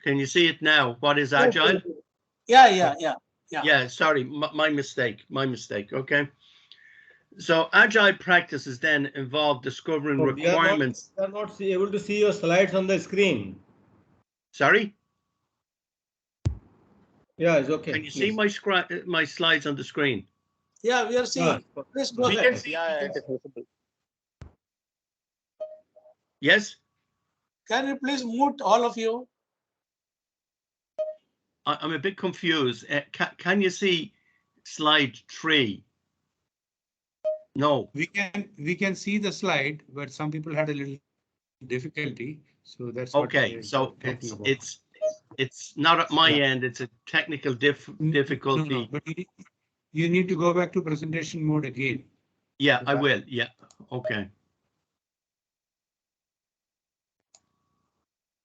Can you see it now? What is Agile? Yeah. Yeah, sorry, my mistake, okay. So Agile practices then involve discovering requirements. We are not able to see your slides on the screen. Sorry? Yeah, it's okay. Can you see my slides on the screen? Yeah, we are seeing. Please go ahead. Yeah, it is visible. Yes? Can you please mute all of you? I'm a bit confused. Can you see slide 3? No. We can see the slide, but some people had a little difficulty. So that's okay. So it's not at my end. It's a technical difficulty. No, but you need to go back to presentation mode again. Yeah, I will. Yeah. Okay.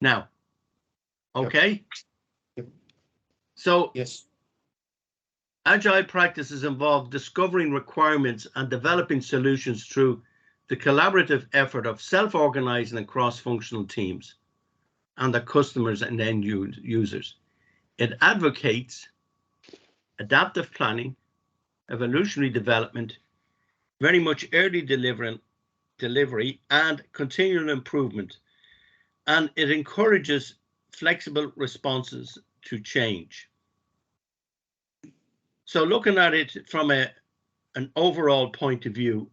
Now. Okay. Yep. So yes. Agile practices involve discovering requirements and developing solutions through the collaborative effort of self-organizing and cross-functional teams and their customers and end users. It advocates adaptive planning, evolutionary development, very much early delivery and continual improvement, and it encourages flexible responses to change. So looking at it from an overall point of view,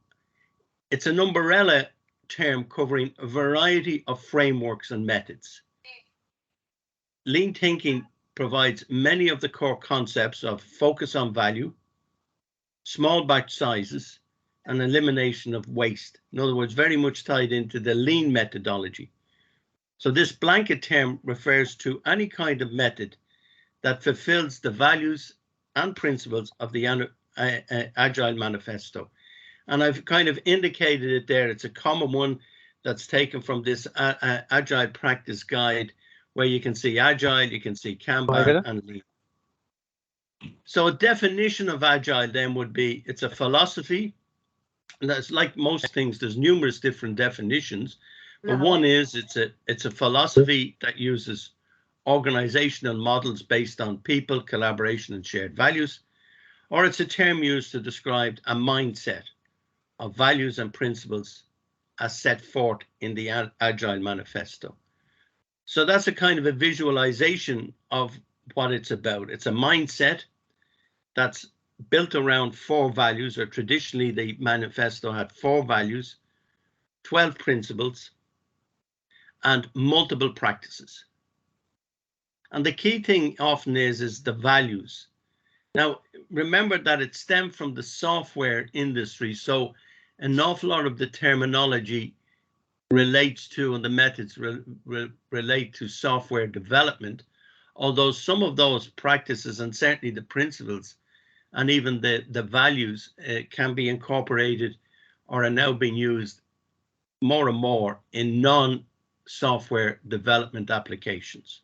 it's an umbrella term covering a variety of frameworks and methods. Lean thinking provides many of the core concepts of focus on value, small batch sizes, and elimination of waste. In other words, very much tied into the lean methodology. So this blanket term refers to any kind of method that fulfills the values and principles of the Agile Manifesto. And I've kind of indicated it there. It's a common one that's taken from this Agile practice guide, where you can see Agile, you can see Kanban and Lean. So a definition of Agile then would be, it's a philosophy. And that's like most things, there's numerous different definitions. But one is, it's a philosophy that uses organizational models based on people, collaboration, and shared values, or it's a term used to describe a mindset of values and principles as set forth in the Agile Manifesto. So that's a kind of a visualization of what it's about. It's a mindset that's built around 4 values, or traditionally the manifesto had 4 values, 12 principles, and multiple practices. And the key thing often is the values. Now, remember that it stemmed from the software industry. So an awful lot of the terminology relates to, and the methods relate to software development, although some of those practices and certainly the principles and even the values can be incorporated or are now being used more and more in non-software development applications.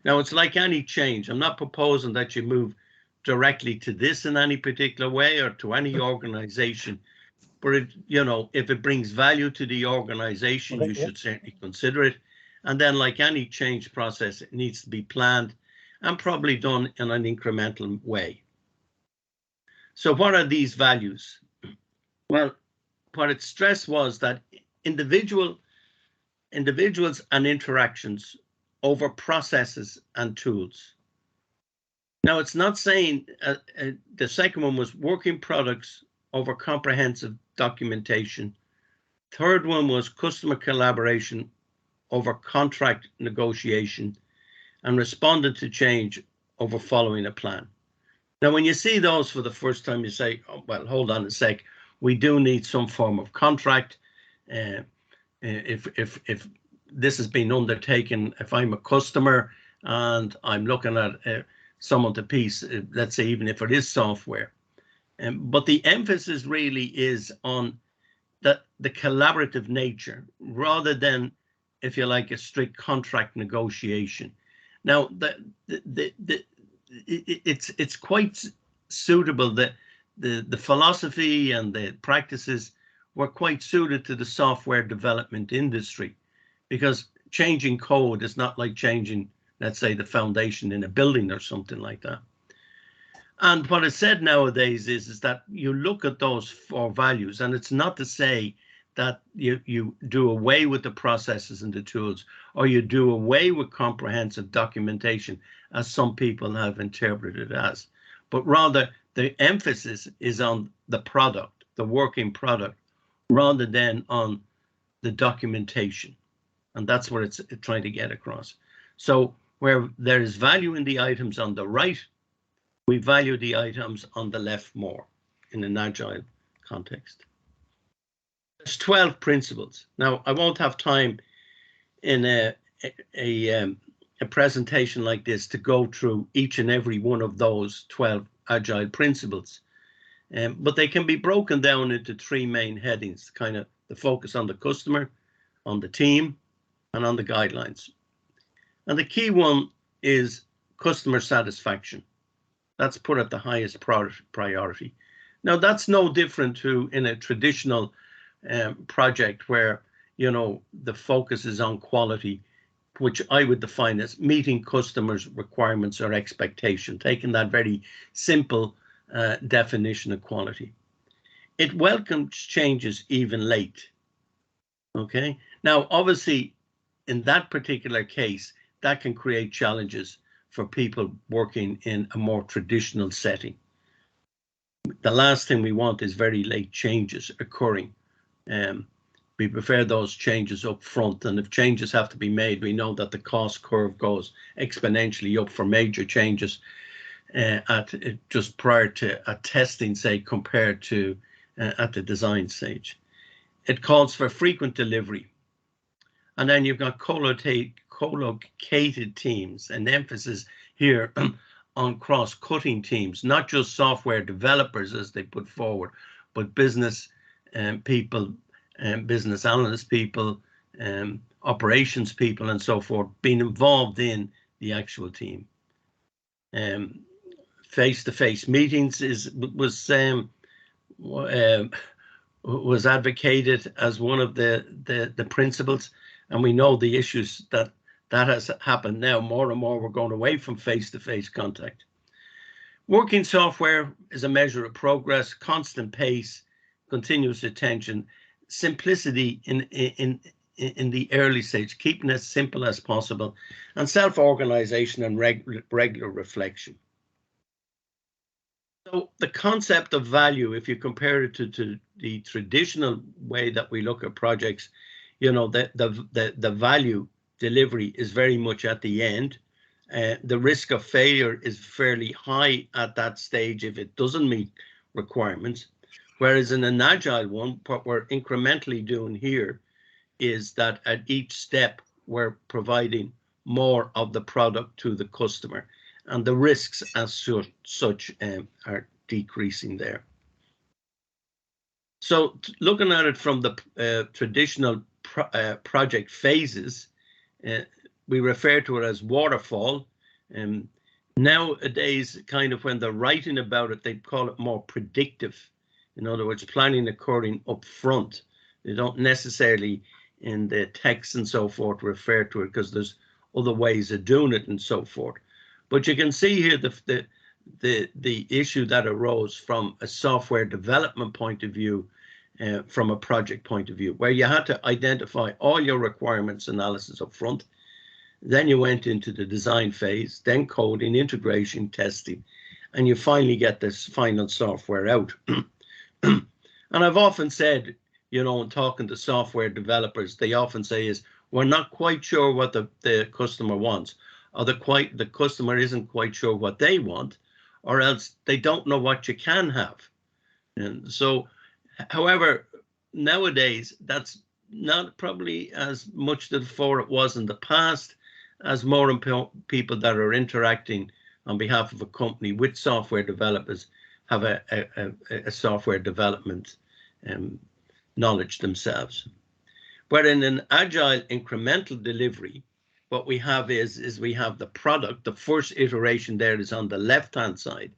Now, it's like any change. I'm not proposing that you move directly to this in any particular way or to any organization, but if it brings value to the organization, you should certainly consider it. And then, like any change process, it needs to be planned and probably done in an incremental way. So what are these values? Well, what it stressed was that individuals and interactions over processes and tools. Now, it's not saying the second one was working products over comprehensive documentation. Third one was customer collaboration over contract negotiation, and responding to change over following a plan. Now, when you see those for the first time, you say, oh, well, hold on a sec. We do need some form of contract. If this has been undertaken, if I'm a customer and I'm looking at some of the piece, let's say even if it is software. But the emphasis really is on the collaborative nature rather than, if you like, a strict contract negotiation. Now, it's quite suitable that the philosophy and the practices were quite suited to the software development industry, because changing code is not like changing let's say, the foundation in a building or something like that. And what is said nowadays is that you look at those 4 values, and it's not to say that you do away with the processes and the tools, or you do away with comprehensive documentation, as some people have interpreted it as, but rather the emphasis is on the product, the working product, rather than on the documentation. And that's what it's trying to get across. So where there is value in the items on the right, we value the items on the left more in an agile context. There's 12 principles. Now, I won't have time in a presentation like this to go through each and every one of those 12 agile principles, but they can be broken down into 3 main headings, kind of the focus on the customer, on the team, and on the guidelines. And the key one is customer satisfaction. That's put at the highest priority. Now, that's no different to in a traditional project where, you know, the focus is on quality, which I would define as meeting customers' requirements or expectation, taking that very simple definition of quality. It welcomes changes even late. Okay. Now, obviously, in that particular case, that can create challenges for people working in a more traditional setting. The last thing we want is very late changes occurring. We prefer those changes up front, and if changes have to be made, we know that the cost curve goes exponentially up for major changes at just prior to a testing, say, compared to at the design stage. It calls for frequent delivery. And then you've got co-located teams, an emphasis here on cross-cutting teams, not just software developers as they put forward, but business people, business analyst people, operations people, and so forth, being involved in the actual team. Face-to-face meetings was advocated as one of the principles, and we know the issues that has happened now. More and more we're going away from face-to-face contact. Working software is a measure of progress, constant pace, continuous attention, simplicity in the early stage, keeping it as simple as possible, and self-organization and regular reflection. So the concept of value, if you compare it to the traditional way that we look at projects, you know, the value delivery is very much at the end. The risk of failure is fairly high at that stage if it doesn't meet requirements. Whereas in an agile one, what we're incrementally doing here is that at each step, we're providing more of the product to the customer, and the risks as such are decreasing there. So looking at it from the traditional project phases, we refer to it as waterfall. Nowadays, kind of when they're writing about it, they call it more predictive. In other words, planning occurring up front. They don't necessarily in the text and so forth refer to it because there's other ways of doing it and so forth. But you can see here the issue that arose from a software development point of view, from a project point of view, where you had to identify all your requirements analysis up front. Then you went into the design phase, then coding, integration, testing, and you finally get this final software out. And I've often said, you know, in talking to software developers, they often say is, we're not quite sure what the customer wants, or the customer isn't quite sure what they want, or else they don't know what you can have. And so, however, nowadays, that's not probably as much the fore it was in the past, as more people that are interacting on behalf of a company with software developers have a software development knowledge themselves. But in an agile incremental delivery, what we have is we have the product. The first iteration there is on the left-hand side.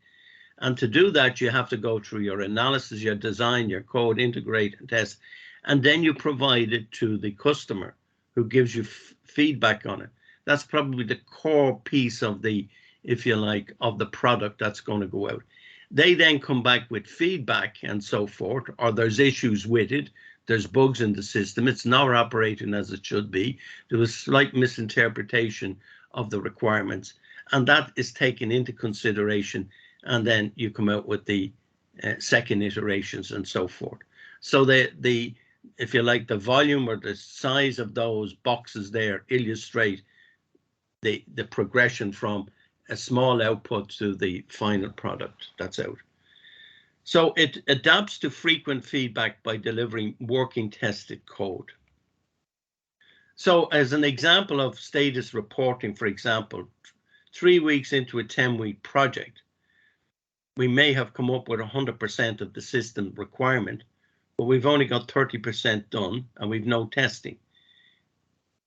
And to do that, you have to go through your analysis, your design, your code, integrate and test, and then you provide it to the customer who gives you feedback on it. That's probably the core piece of the, if you like, of the product that's going to go out. They then come back with feedback and so forth, or there's issues with it. There's bugs in the system. It's not operating as it should be. There was slight misinterpretation of the requirements, and that is taken into consideration. And then you come out with the second iterations and so forth. So the if you like, the volume or the size of those boxes there illustrate the progression from a small output to the final product that's out. So it adapts to frequent feedback by delivering working tested code. So as an example of status reporting, for example, 3 weeks into a 10-week project, we may have come up with 100% of the system requirement, but we've only got 30% done and we've no testing.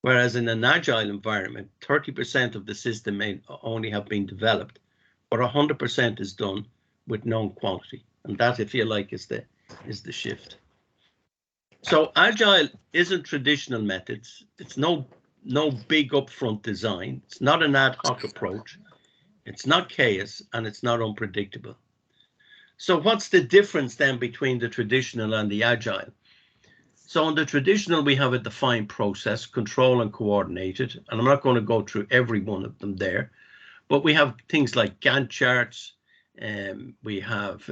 Whereas in an agile environment, 30% of the system may only have been developed, but 100% is done with known quality. And that, if you like, is the shift. So agile isn't traditional methods. It's no big upfront design. It's not an ad hoc approach. It's not chaos, and it's not unpredictable. So what's the difference then between the traditional and the agile? So on the traditional, we have a defined process, control and coordinated, and I'm not going to go through every one of them there, but we have things like Gantt charts, we have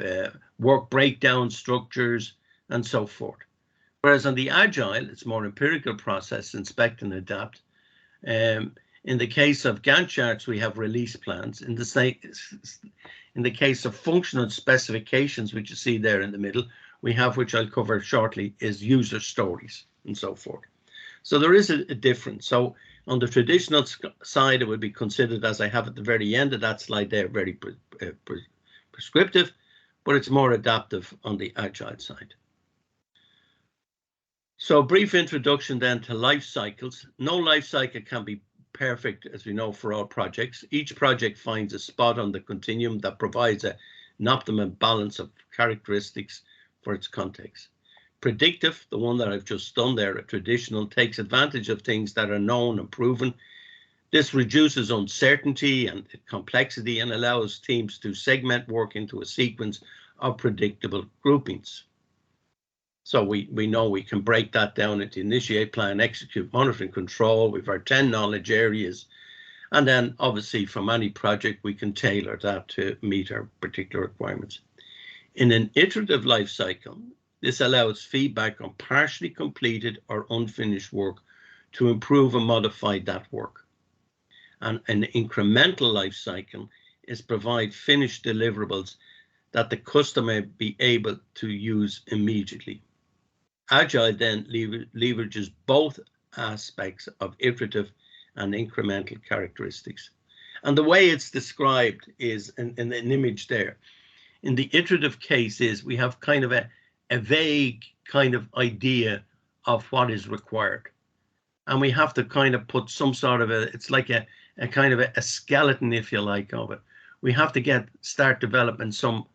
work breakdown structures, and so forth. Whereas on the agile, it's more empirical process, inspect and adapt. In the case of Gantt charts, we have release plans. In the case of functional specifications, which you see there in the middle, we have, which I'll cover shortly, is user stories and so forth. So there is a difference. So on the traditional side, it would be considered, as I have at the very end of that slide there, very prescriptive, but it's more adaptive on the agile side. So brief introduction then to life cycles. No life cycle can be perfect, as we know, for all projects. Each project finds a spot on the continuum that provides an optimum balance of characteristics for its context. Predictive, the one that I've just done there, a traditional, takes advantage of things that are known and proven. This reduces uncertainty and complexity and allows teams to segment work into a sequence of predictable groupings. So we know we can break that down into initiate, plan, execute, monitor, and control. We've our 10 knowledge areas. And then obviously from any project, we can tailor that to meet our particular requirements. In an iterative life cycle, this allows feedback on partially completed or unfinished work to improve and modify that work. And an incremental life cycle is provide finished deliverables that the customer be able to use immediately. Agile then leverages both aspects of iterative and incremental characteristics. And the way it's described is in an image there. In the iterative case is we have kind of a vague kind of idea of what is required. And we have to kind of put some sort of it's like a kind of a skeleton, if you like, of it. We have to start developing some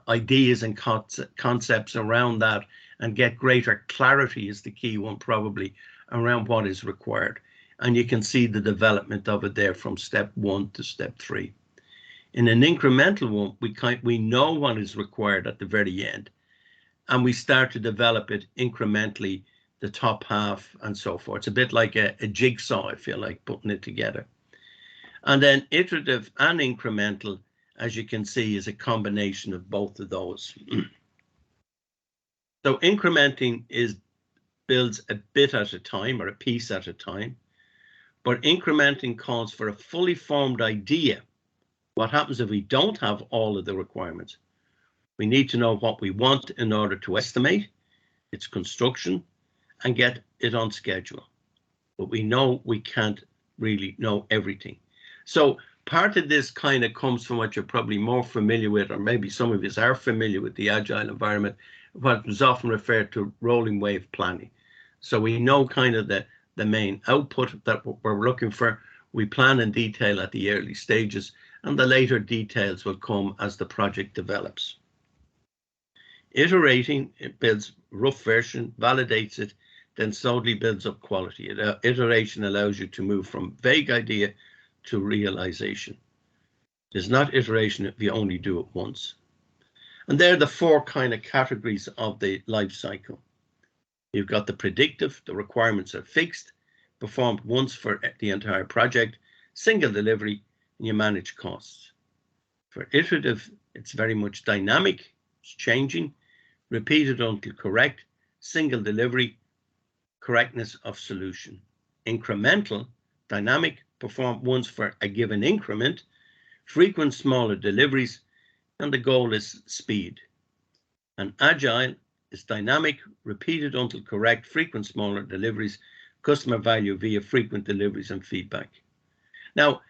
ideas and concepts around that and get greater clarity is the key one probably around what is required. And you can see the development of it there from step 1 to step 3. In an incremental one, we know what is required at the very end, and we start to develop it incrementally, the top half and so forth. It's a bit like a jigsaw, if you like, putting it together. And then iterative and incremental, as you can see, is a combination of both of those. So incrementing builds a bit at a time or a piece at a time, but incrementing calls for a fully formed idea. What happens if we don't have all of the requirements? We need to know what we want in order to estimate its construction and get it on schedule. But we know we can't really know everything. So part of this kind of comes from what you're probably more familiar with, or maybe some of us are familiar with the agile environment, what was often referred to rolling wave planning. So we know kind of the main output that we're looking for. We plan in detail at the early stages, and the later details will come as the project develops. Iterating, it builds rough version, validates it, then slowly builds up quality. Iteration allows you to move from vague idea to realization. There's not iteration if you only do it once. And they're the four kind of categories of the life cycle. You've got the predictive, the requirements are fixed, performed once for the entire project, single delivery, and you manage costs. For iterative, it's very much dynamic, it's changing, repeated until correct, single delivery, correctness of solution. Incremental, dynamic, performed once for a given increment, frequent smaller deliveries, and the goal is speed. And agile is dynamic, repeated until correct, frequent smaller deliveries, customer value via frequent deliveries and feedback. Now,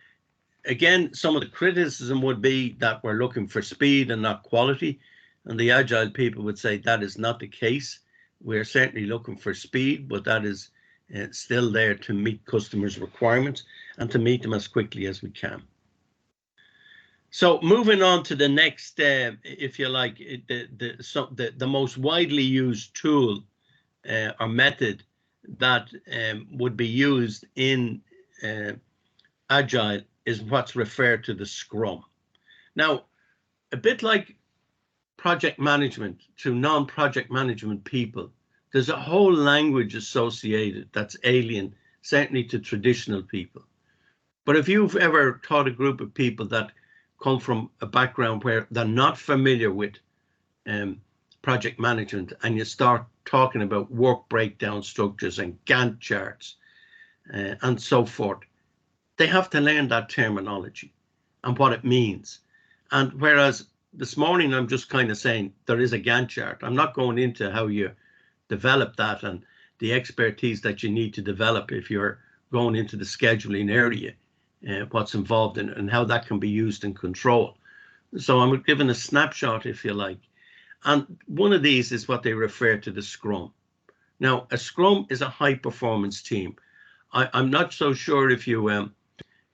again, some of the criticism would be that we're looking for speed and not quality. And the agile people would say that is not the case. We're certainly looking for speed, but that is still there to meet customers' requirements and to meet them as quickly as we can. So moving on to the next, if you like, the most widely used tool or method that would be used in Agile is what's referred to the Scrum. Now, a bit like project management to non-project management people, there's a whole language associated that's alien, certainly to traditional people. But if you've ever taught a group of people that come from a background where they're not familiar with project management and you start talking about work breakdown structures and Gantt charts and so forth, they have to learn that terminology and what it means. And whereas this morning I'm just kind of saying there is a Gantt chart, I'm not going into how you develop that and the expertise that you need to develop if you're going into the scheduling area, what's involved in it and how that can be used in control. So I'm giving a snapshot, if you like. And one of these is what they refer to the Scrum. Now, a Scrum is a high performance team. I'm not so sure if you,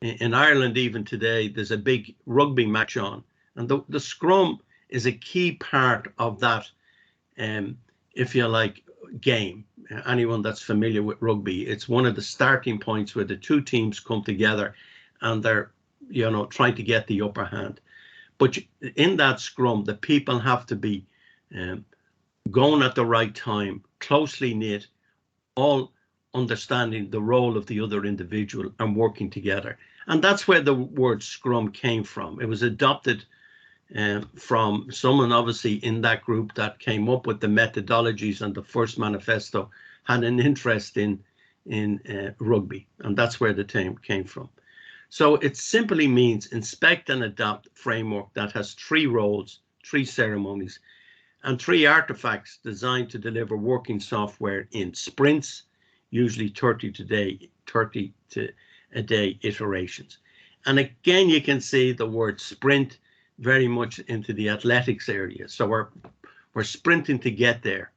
in Ireland even today, there's a big rugby match on. And the Scrum is a key part of that, if you like, game. Anyone that's familiar with rugby, it's one of the starting points where the two teams come together and they're, you know, trying to get the upper hand. But in that Scrum, the people have to be going at the right time, closely knit, all understanding the role of the other individual and working together. And that's where the word Scrum came from. It was adopted from someone obviously in that group that came up with the methodologies, and the first manifesto had an interest in rugby, and that's where the term came from. So it simply means inspect and adopt framework that has 3 roles, 3 ceremonies, and 3 artifacts designed to deliver working software in sprints, usually 30 to a day iterations. And again, you can see the word sprint very much into the athletics area. So we're sprinting to get there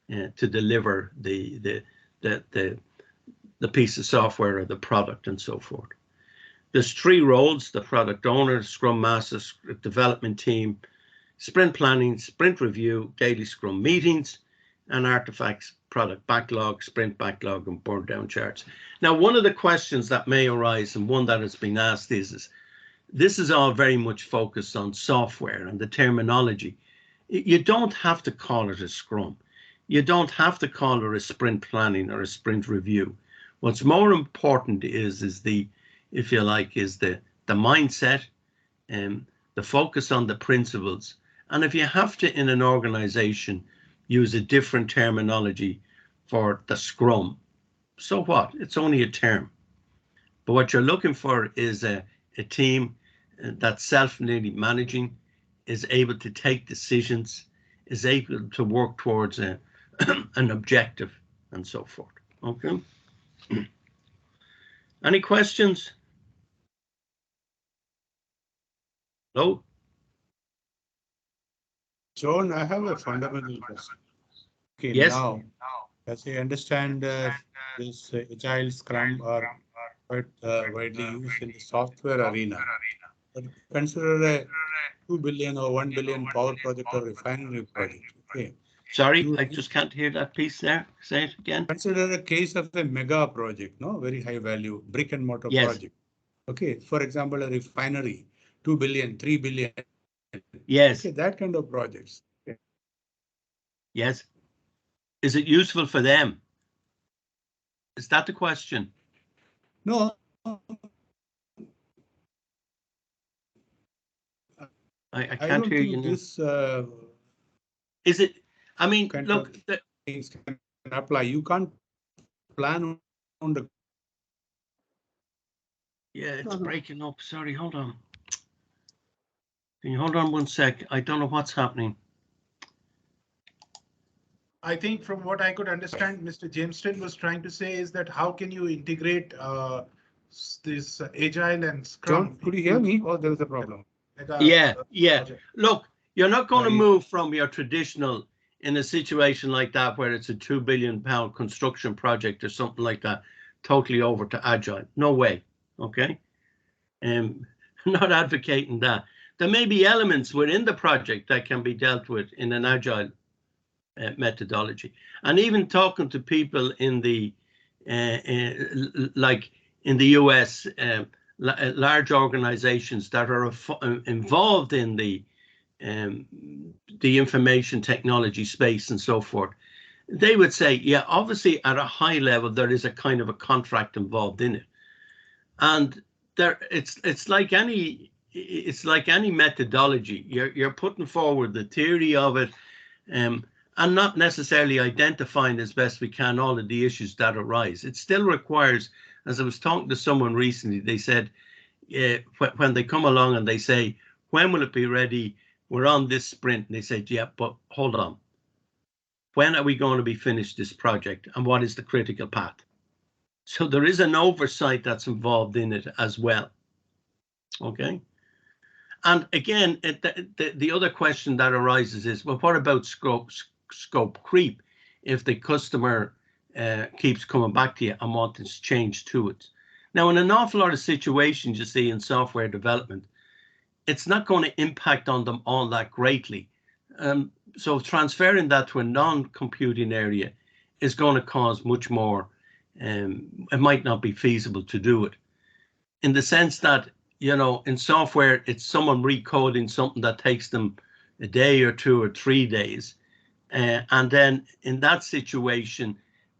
to deliver the piece of software or the product and so forth. There's 3 roles: the product owner, Scrum Master, development team, sprint planning, sprint review, daily Scrum meetings, and artifacts, product backlog, sprint backlog, and burn down charts. Now, one of the questions that may arise, and one that has been asked, is this is all very much focused on software and the terminology. You don't have to call it a Scrum. You don't have to call it a sprint planning or a sprint review. What's more important is the, if you like, is the mindset and the focus on the principles. And if you have to, in an organization, use a different terminology for the Scrum, so what? It's only a term. But what you're looking for is a team that's self-nearly managing, is able to take decisions, is able to work towards an objective, and so forth. Okay. Any questions? Hello? John, I have a fundamental question. Okay, Yes. now, as I understand, this Agile Scrum are quite widely used in the software arena. But consider a 2 billion or 1 billion power project or refinery project. Okay, Sorry, I just can't hear that piece there. Say it again. Consider a case of a mega project, no, very high value brick and mortar Yes. project. Okay, for example, a refinery, 2 billion, 3 billion. Yes. Okay, that kind of projects. Okay. Yes. Is it useful for them? Is that the question? No. I I can't don't hear think you now. this Is it? I mean, kind look. of things can apply. You can't plan on the. Yeah, it's breaking up. Sorry, hold on. Can you hold on 1 sec? I don't know what's happening. I think from what I could understand, Mr. Jameson was trying to say is that how can you integrate this Agile and Scrum? Could you hear me? Or there is a problem? Yeah. Project? Look, you're not going to Right. move from your traditional in a situation like that where it's a £2 billion construction project or something like that, totally over to Agile. No way. Okay. Not advocating that. There may be elements within the project that can be dealt with in an Agile methodology, and even talking to people in the like in the US, large organizations that are involved in the information technology space and so forth, they would say, yeah, obviously at a high level there is a kind of a contract involved in it, and there it's like any methodology. You're putting forward the theory of it, and not necessarily identifying as best we can all of the issues that arise. It still requires, as I was talking to someone recently, they said when they come along and they say, when will it be ready? We're on this sprint. And they said, yeah, but hold on. When are we going to be finished this project? And what is the critical path? So there is an oversight that's involved in it as well. Okay. And again, the other question that arises is, well, what about scope creep if the customer keeps coming back to you and wanting to change to it? Now, in an awful lot of situations you see in software development, it's not going to impact on them all that greatly. So transferring that to a non-computing area is going to cause much more. It might not be feasible to do it, in the sense that, you know, in software, it's someone recoding something that takes them a day or 2 or 3 days. And then in that situation,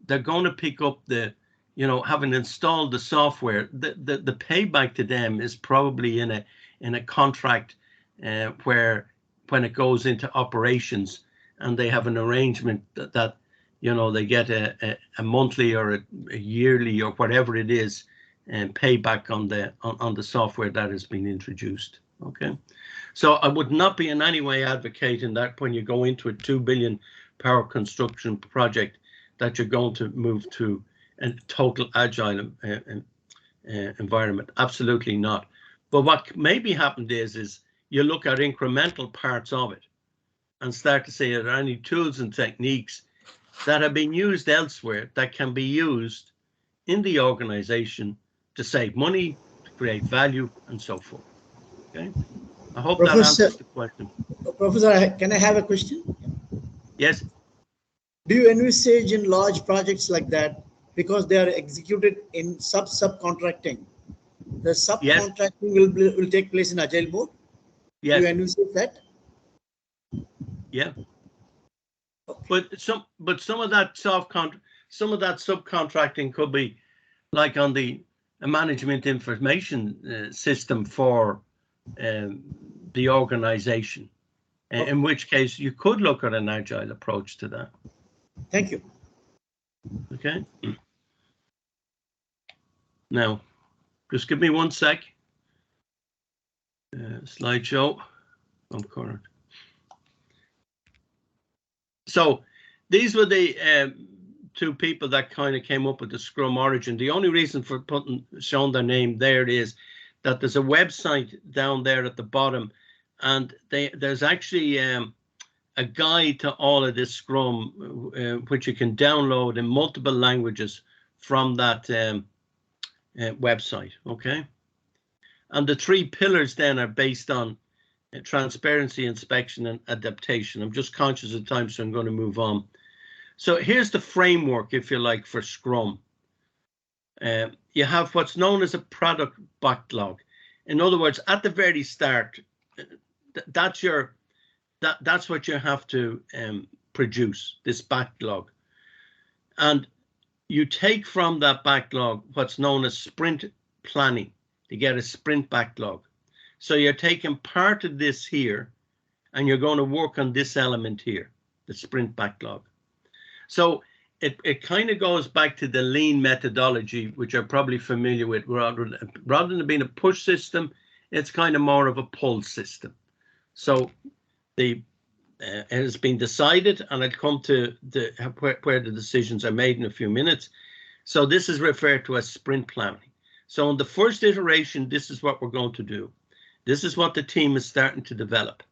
they're going to pick up the, you know, having installed the software, the payback to them is probably in a contract where when it goes into operations and they have an arrangement that you know, they get a monthly or a yearly or whatever it is, and payback on the software that has been introduced. Okay, so I would not be in any way advocating that when you go into a £2 billion power construction project that you're going to move to a total agile environment. Absolutely not. But what maybe happened is you look at incremental parts of it and start to say, are there any tools and techniques that have been used elsewhere that can be used in the organization to save money, to create value, and so forth. Okay, I hope that answers the question. Professor, can I have a question? Yes. Do you envisage in large projects like that, because they are executed in subcontracting, the subcontracting will take place in agile mode? Yes. Do you envisage that? Yeah. Okay. But some of that subcontracting could be like on the management information system for the organization, in which case you could look at an agile approach to that. Thank you. Okay. Now, just give me 1 sec. Slideshow. I'm current. So these were the two people that kind of came up with the Scrum origin. The only reason for showing their name there is that there's a website down there at the bottom, and there's actually a guide to all of this Scrum, which you can download in multiple languages from that website. Okay, and the 3 pillars then are based on transparency, inspection, and adaptation. I'm just conscious of time, so I'm going to move on. So here's the framework, if you like, for Scrum. You have what's known as a product backlog. In other words, at the very start, that's what you have to produce, this backlog. And you take from that backlog what's known as sprint planning to get a sprint backlog. So you're taking part of this here, and you're going to work on this element here, the sprint backlog. So it kind of goes back to the lean methodology, which you're probably familiar with. Rather than being a push system, it's kind of more of a pull system. So it has been decided, and I'll come to where the decisions are made in a few minutes. So this is referred to as sprint planning. So in the first iteration, this is what we're going to do. This is what the team is starting to develop.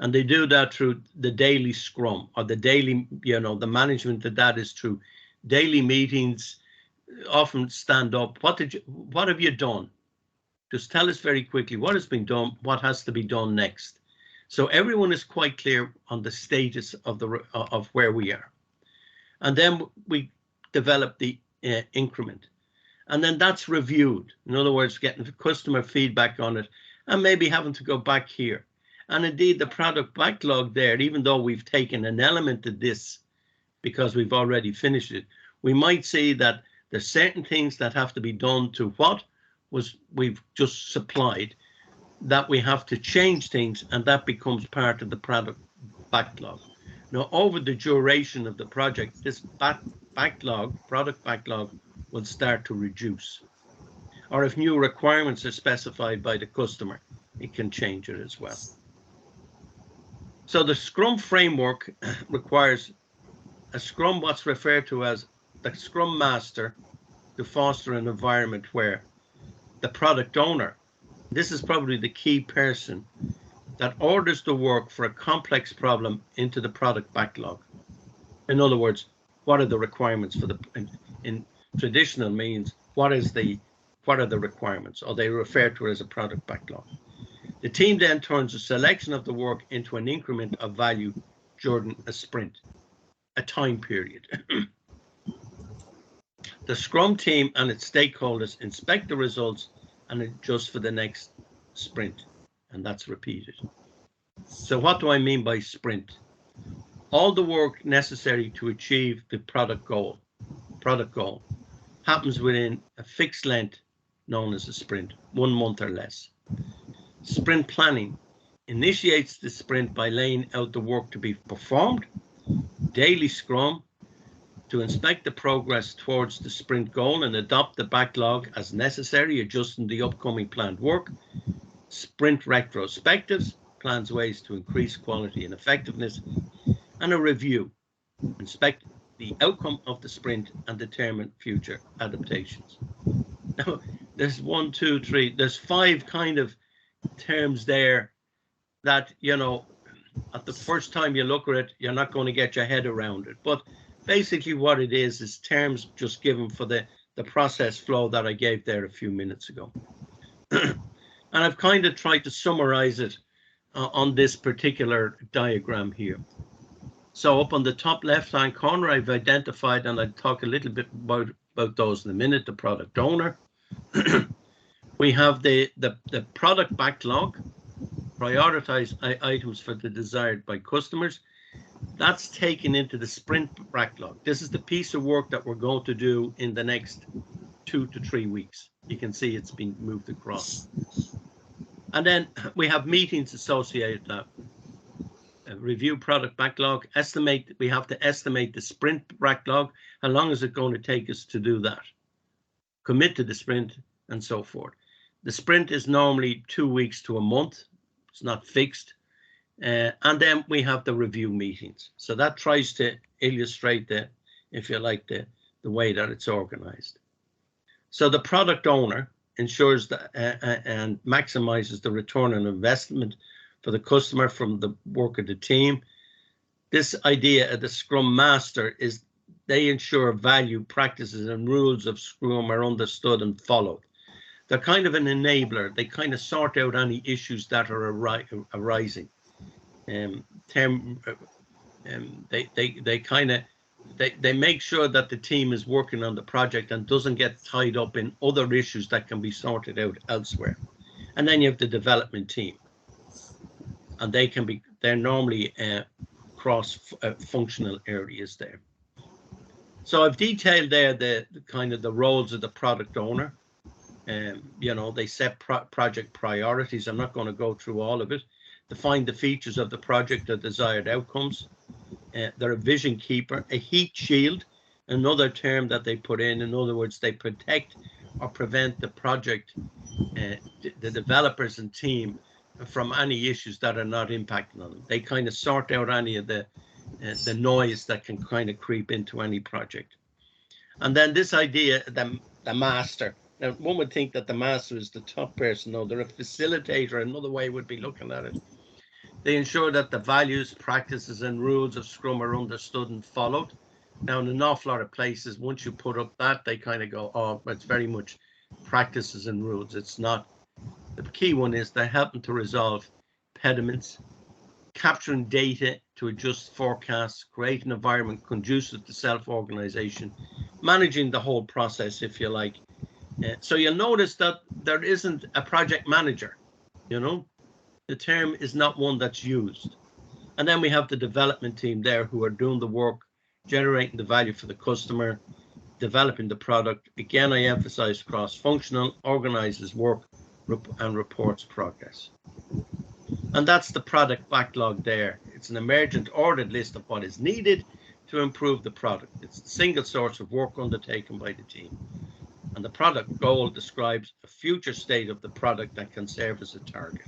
And they do that through the daily scrum, or the daily, the management of that is through daily meetings, often stand up. What have you done? Just tell us very quickly what has been done, what has to be done next. So everyone is quite clear on the status of where we are. And then we develop the increment. And then that's reviewed. In other words, getting customer feedback on it, and maybe having to go back here. And indeed, the product backlog there, even though we've taken an element of this because we've already finished it, we might see that there's certain things that have to be done to what we've just supplied, that we have to change things, and that becomes part of the product backlog. Now, over the duration of the project, this product backlog, will start to reduce. Or if new requirements are specified by the customer, it can change it as well. So the Scrum framework requires a Scrum, what's referred to as the Scrum Master, to foster an environment where the product owner, this is probably the key person, that orders the work for a complex problem into the product backlog. In other words, what are the requirements for in traditional means, what are the requirements, or they refer to it as a product backlog. The team then turns a selection of the work into an increment of value during a sprint, a time period. The Scrum team and its stakeholders inspect the results and adjust for the next sprint, and that's repeated. So what do I mean by sprint? All the work necessary to achieve the product goal happens within a fixed length known as a sprint, 1 month or less. Sprint planning initiates the sprint by laying out the work to be performed, daily scrum to inspect the progress towards the sprint goal and adopt the backlog as necessary, adjusting the upcoming planned work, sprint retrospectives, plans ways to increase quality and effectiveness, and a review, inspect the outcome of the sprint and determine future adaptations. Now, there's 1, 2, 3, there's 5 kind of terms there that, at the first time you look at it, you're not going to get your head around it. But basically what it is terms just given for the process flow that I gave there a few minutes ago. And I've kind of tried to summarize it on this particular diagram here. So up on the top left-hand corner, I've identified, and I'll talk a little bit about those in a minute, the product owner. We have the product backlog, prioritize items for the desired by customers. That's taken into the sprint backlog. This is the piece of work that we're going to do in the next 2 to 3 weeks. You can see it's been moved across. And then we have meetings associated with that. Review product backlog, we have to estimate the sprint backlog, how long is it going to take us to do that? Commit to the sprint and so forth. The sprint is normally 2 weeks to a month. It's not fixed. And then we have the review meetings. So that tries to illustrate if you like, the way that it's organized. So the product owner ensures that and maximizes the return on investment for the customer from the work of the team. This idea of the Scrum Master is they ensure value, practices, and rules of Scrum are understood and followed. they're kind of an enabler. They kind of sort out any issues that are arising. They make sure that the team is working on the project and doesn't get tied up in other issues that can be sorted out elsewhere. And then you have the development team, and they're normally cross functional areas there. So I've detailed there the kind of the roles of the product owner. You know, they set project priorities. I'm not going to go through all of it. Define the features of the project, the desired outcomes. They're a vision keeper, a heat shield, another term that they put in. In other words, they protect or prevent the project, the developers and team from any issues that are not impacting on them. They kind of sort out any of the noise that can kind of creep into any project. And then this idea, the master. Now, one would think that the master is the top person. No, they're a facilitator. Another way would be looking at it. They ensure that the values, practices, and rules of Scrum are understood and followed. Now, in an awful lot of places, once you put up that, they kind of go, oh, it's very much practices and rules. It's not. The key one is they're helping to resolve impediments, capturing data to adjust forecasts, create an environment conducive to self-organization, managing the whole process, if you like. So you'll notice that there isn't a project manager, you know, the term is not one that's used. And then we have the development team there who are doing the work, generating the value for the customer, developing the product. Again, I emphasize cross-functional, organizes work and reports progress. And that's the product backlog there. It's an emergent ordered list of what is needed to improve the product. It's the single source of work undertaken by the team. And the product goal describes a future state of the product that can serve as a target.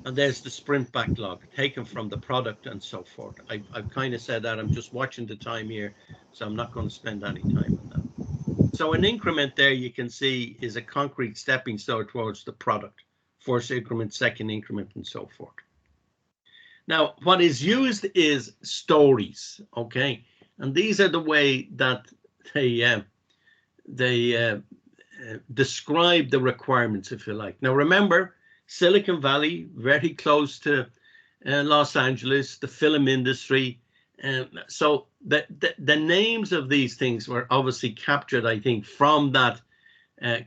And there's the sprint backlog taken from the product and so forth. I've kind of said that. I'm just watching the time here, so I'm not going to spend any time on that. So an increment there you can see is a concrete stepping stone towards the product. First increment, second increment, and so forth. Now, what is used is stories, okay? And these are the way that they describe the requirements, if you like. Now, remember, Silicon Valley, very close to Los Angeles, the film industry. So the names of these things were obviously captured, I think, from that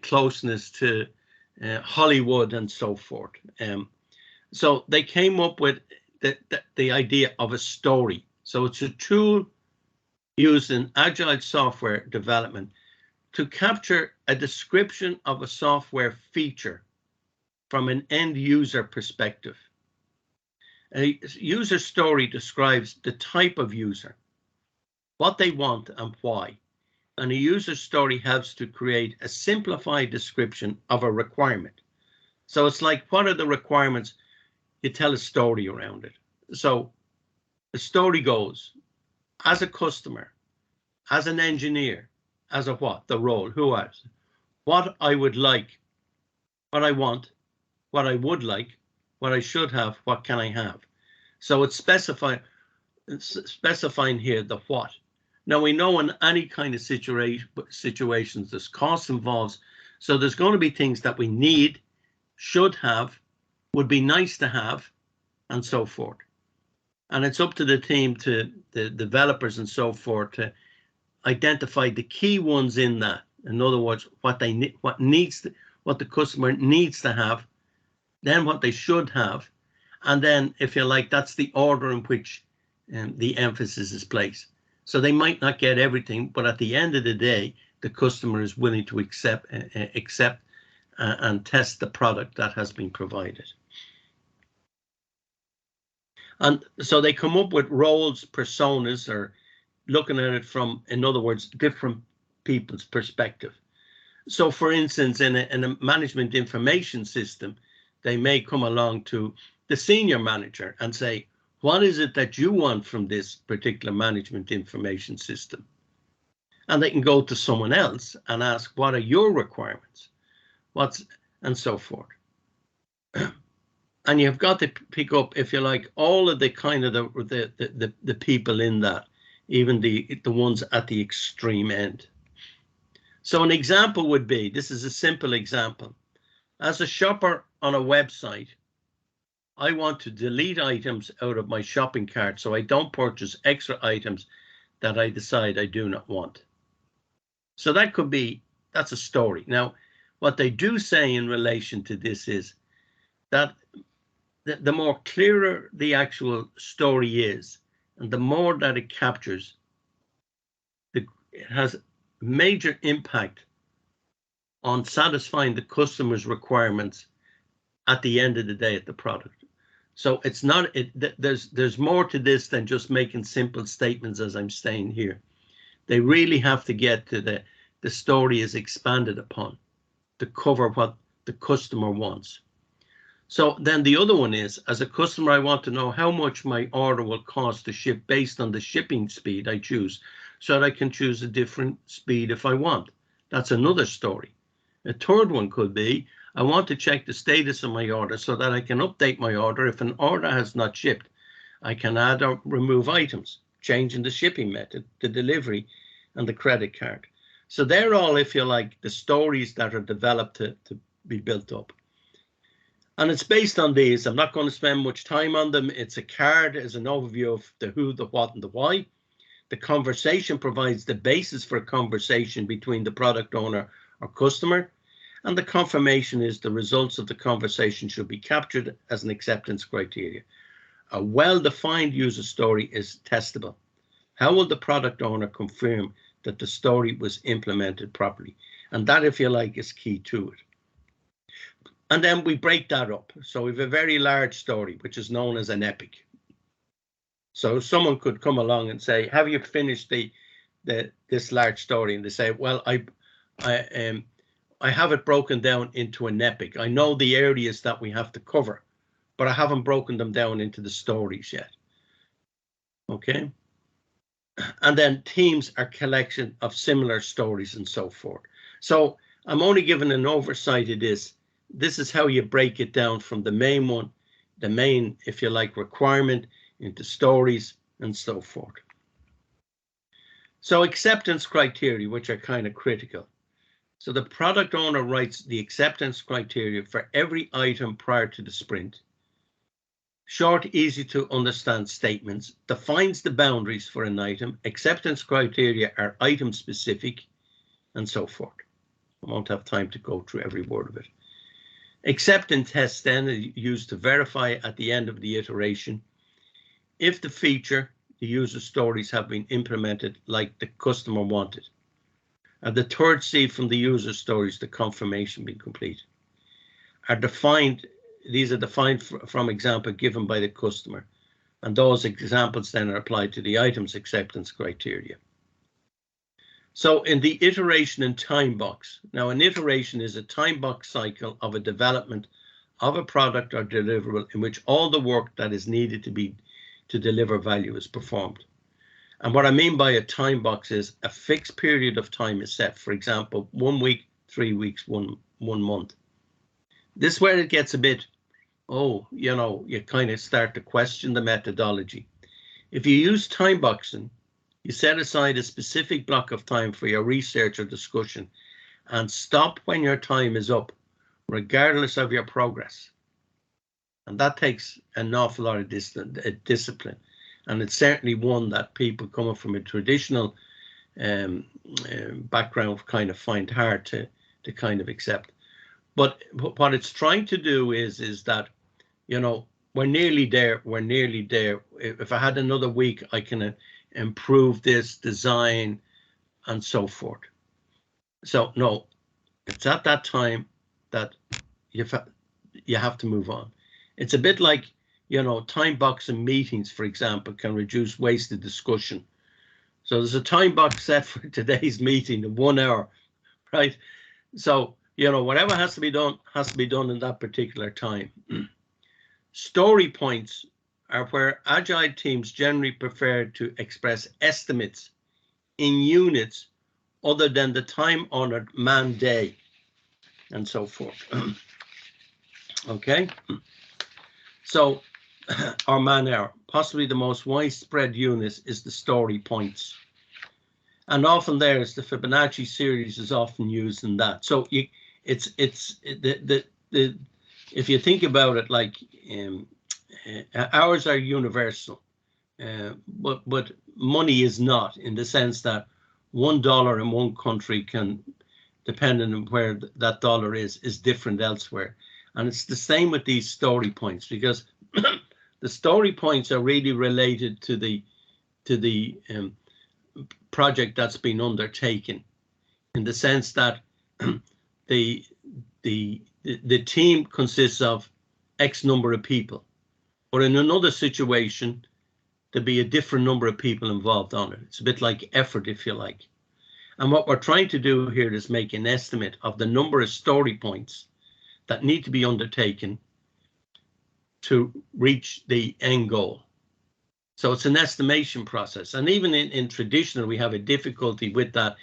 closeness to Hollywood and so forth. So they came up with the idea of a story. So it's a tool used in agile software development to capture a description of a software feature from an end user perspective. A user story describes the type of user, what they want and why. And a user story helps to create a simplified description of a requirement. So it's like, what are the requirements? You tell a story around it. So the story goes, as a customer, as an engineer, as a what? The role, who else? What I would like, what I want, what I would like, what I should have, what can I have? So it's specifying here the what. Now we know in any kind of situations there's cost involved. So there's going to be things that we need, should have, would be nice to have, and so forth. And it's up to the team, to the developers and so forth, to identify the key ones in that. In other words, what they need, what the customer needs to have, then what they should have, and then, if you like, that's the order in which the emphasis is placed. So they might not get everything, but at the end of the day, the customer is willing to accept and test the product that has been provided. And so they come up with roles, personas, or looking at it from, in other words, different people's perspective. So for instance, in a management information system, they may come along to the senior manager and say, what is it that you want from this particular management information system? And they can go to someone else and ask, what are your requirements? And so forth. And you've got to pick up, if you like, all of the kind of the people in that, even the ones at the extreme end. So an example would be, this is a simple example. As a shopper on a website, I want to delete items out of my shopping cart so I don't purchase extra items that I decide I do not want. So that could be, that's a story. Now, what they do say in relation to this is that the more clearer the actual story is, and the more that it captures, it has major impact on satisfying the customer's requirements at the end of the day at the product. So it's not, there's more to this than just making simple statements as I'm saying here. They really have to get to the story is expanded upon to cover what the customer wants. So then the other one is, as a customer, I want to know how much my order will cost to ship based on the shipping speed I choose, so that I can choose a different speed if I want. That's another story. A third one could be, I want to check the status of my order so that I can update my order. If an order has not shipped, I can add or remove items, changing the shipping method, the delivery, and the credit card. So they're all, if you like, the stories that are developed to be built up. And it's based on these. I'm not going to spend much time on them. It's a card as an overview of the who, the what, and the why. The conversation provides the basis for a conversation between the product owner or customer. And the confirmation is the results of the conversation should be captured as an acceptance criteria. A well-defined user story is testable. How will the product owner confirm that the story was implemented properly? And that, if you like, is key to it. And then we break that up. So we have a very large story, which is known as an epic. So someone could come along and say, have you finished this large story? And they say, well, I have it broken down into an epic. I know the areas that we have to cover, but I haven't broken them down into the stories yet. Okay. And then themes are collection of similar stories and so forth. So I'm only giving an oversight of this. This is how you break it down from the main one, the main, if you like, requirement into stories and so forth. So acceptance criteria, which are kind of critical. So the product owner writes the acceptance criteria for every item prior to the sprint. Short, easy to understand statements, defines the boundaries for an item. Acceptance criteria are item specific and so forth. I won't have time to go through every word of it. Acceptance tests then are used to verify at the end of the iteration if the feature, the user stories have been implemented like the customer wanted. And the third C from the user stories, the confirmation being complete, are defined. These are defined from example given by the customer. And those examples then are applied to the items acceptance criteria. So in the iteration and time box, now an iteration is a time box cycle of a development of a product or deliverable in which all the work that is needed to deliver value is performed. And what I mean by a time box is a fixed period of time is set. For example, 1 week, 3 weeks, one month. This is where it gets a bit, you kind of start to question the methodology. If you use time boxing, you set aside a specific block of time for your research or discussion and stop when your time is up, regardless of your progress. And that takes an awful lot of discipline. And it's certainly one that people coming from a traditional background kind of find hard to kind of accept. But what it's trying to do is that, we're nearly there. We're nearly there. If I had another week, I can improve this design and so forth. So no, it's at that time that you have to move on. It's a bit like, time boxing meetings, for example, can reduce wasted discussion. So there's a time box set for today's meeting in 1 hour, right? So, whatever has to be done in that particular time. Story points are where agile teams generally prefer to express estimates in units other than the time-honored man day and so forth. Okay, so our man hour, possibly the most widespread unit is the story points. And often there's the Fibonacci series is often used in that. So if you think about it, like hours are universal, but money is not, in the sense that $1 in one country can, depending on where that dollar is different elsewhere. And it's the same with these story points, because the story points are really related to the project that's been undertaken, in the sense that the team consists of X number of people, but in another situation there'd be a different number of people involved on it. It's a bit like effort, if you like. And what we're trying to do here is make an estimate of the number of story points that need to be undertaken to reach the end goal. So it's an estimation process. And even in traditional, we have a difficulty with that,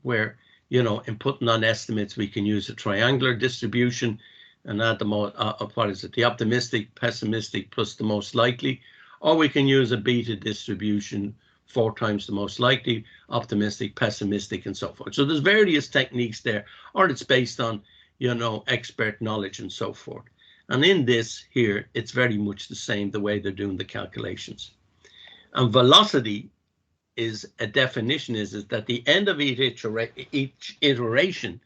where, you know, in putting on estimates, we can use a triangular distribution and add the optimistic, pessimistic plus the most likely, or we can use a beta distribution, 4 times the most likely, optimistic, pessimistic, and so forth. So there's various techniques there, or it's based on, you know, expert knowledge and so forth. And in this here, it's very much the same, the way they're doing the calculations. And velocity is a definition is that the end of each iteration,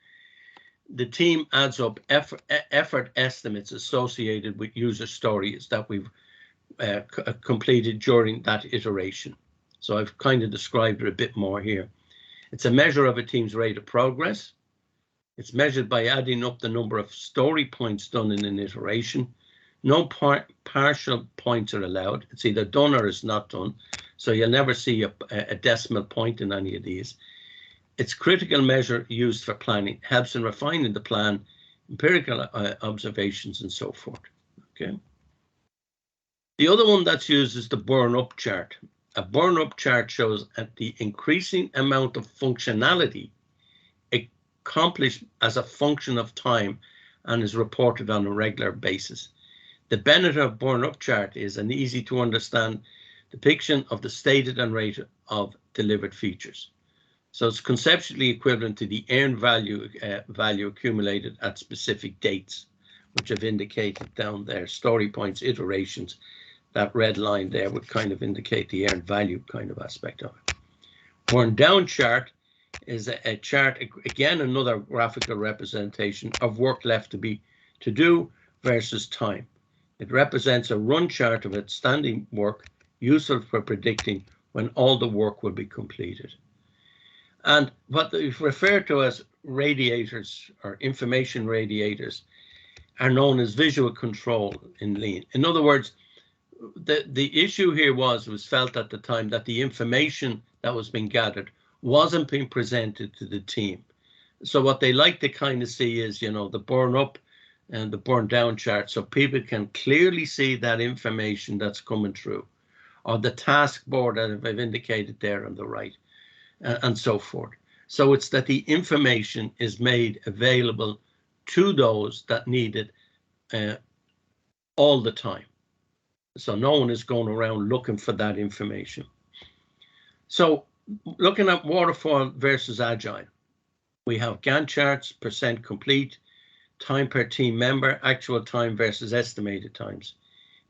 the team adds up effort estimates associated with user stories that we've completed during that iteration. So I've kind of described it a bit more here. It's a measure of a team's rate of progress. It's measured by adding up the number of story points done in an iteration. No partial points are allowed. It's either done or it's not done. So you'll never see a decimal point in any of these. It's critical measure used for planning, helps in refining the plan, empirical observations, and so forth. Okay. The other one that's used is the burn-up chart. A burn-up chart shows at the increasing amount of functionality accomplished as a function of time and is reported on a regular basis. The benefit of burn-up chart is an easy to understand depiction of the stated and rate of delivered features. So it's conceptually equivalent to the earned value accumulated at specific dates, which I've indicated down there. Story points, iterations, that red line there would kind of indicate the earned value kind of aspect of it. Burn down chart is a chart, again, another graphical representation of work left to do versus time. It represents a run chart of outstanding work, useful for predicting when all the work will be completed. And what they refer to as radiators or information radiators are known as visual control in Lean. In other words, the issue here was felt at the time that the information that was being gathered wasn't being presented to the team. So what they like to kind of see is, you know, the burn up and the burn down chart, so people can clearly see that information that's coming through, or the task board that I've indicated there on the right, and so forth. So it's that the information is made available to those that need it all the time. So no one is going around looking for that information. So looking at waterfall versus agile, we have Gantt charts, percent complete, time per team member, actual time versus estimated times.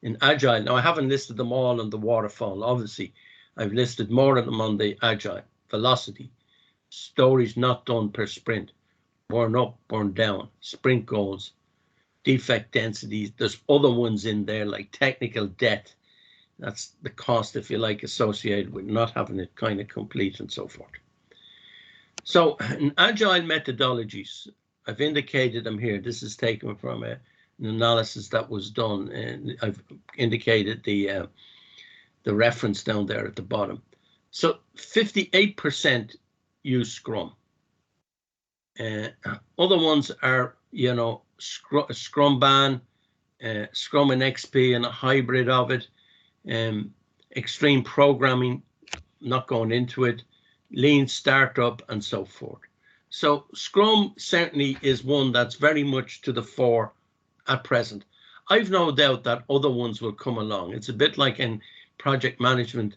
In agile, now I haven't listed them all on the waterfall, obviously. I've listed more of them on the agile. Velocity, stories not done per sprint, burn up, burn down, sprint goals, defect densities. There's other ones in there like technical debt. That's the cost, if you like, associated with not having it kind of complete and so forth. So in agile methodologies, I've indicated them here. This is taken from an analysis that was done, and I've indicated the reference down there at the bottom. So 58% use Scrum. Other ones are, you know, Scrumban, Scrum and XP and a hybrid of it, extreme programming, not going into it, lean startup and so forth. So Scrum certainly is one that's very much to the fore at present. I've no doubt that other ones will come along. It's a bit like in project management.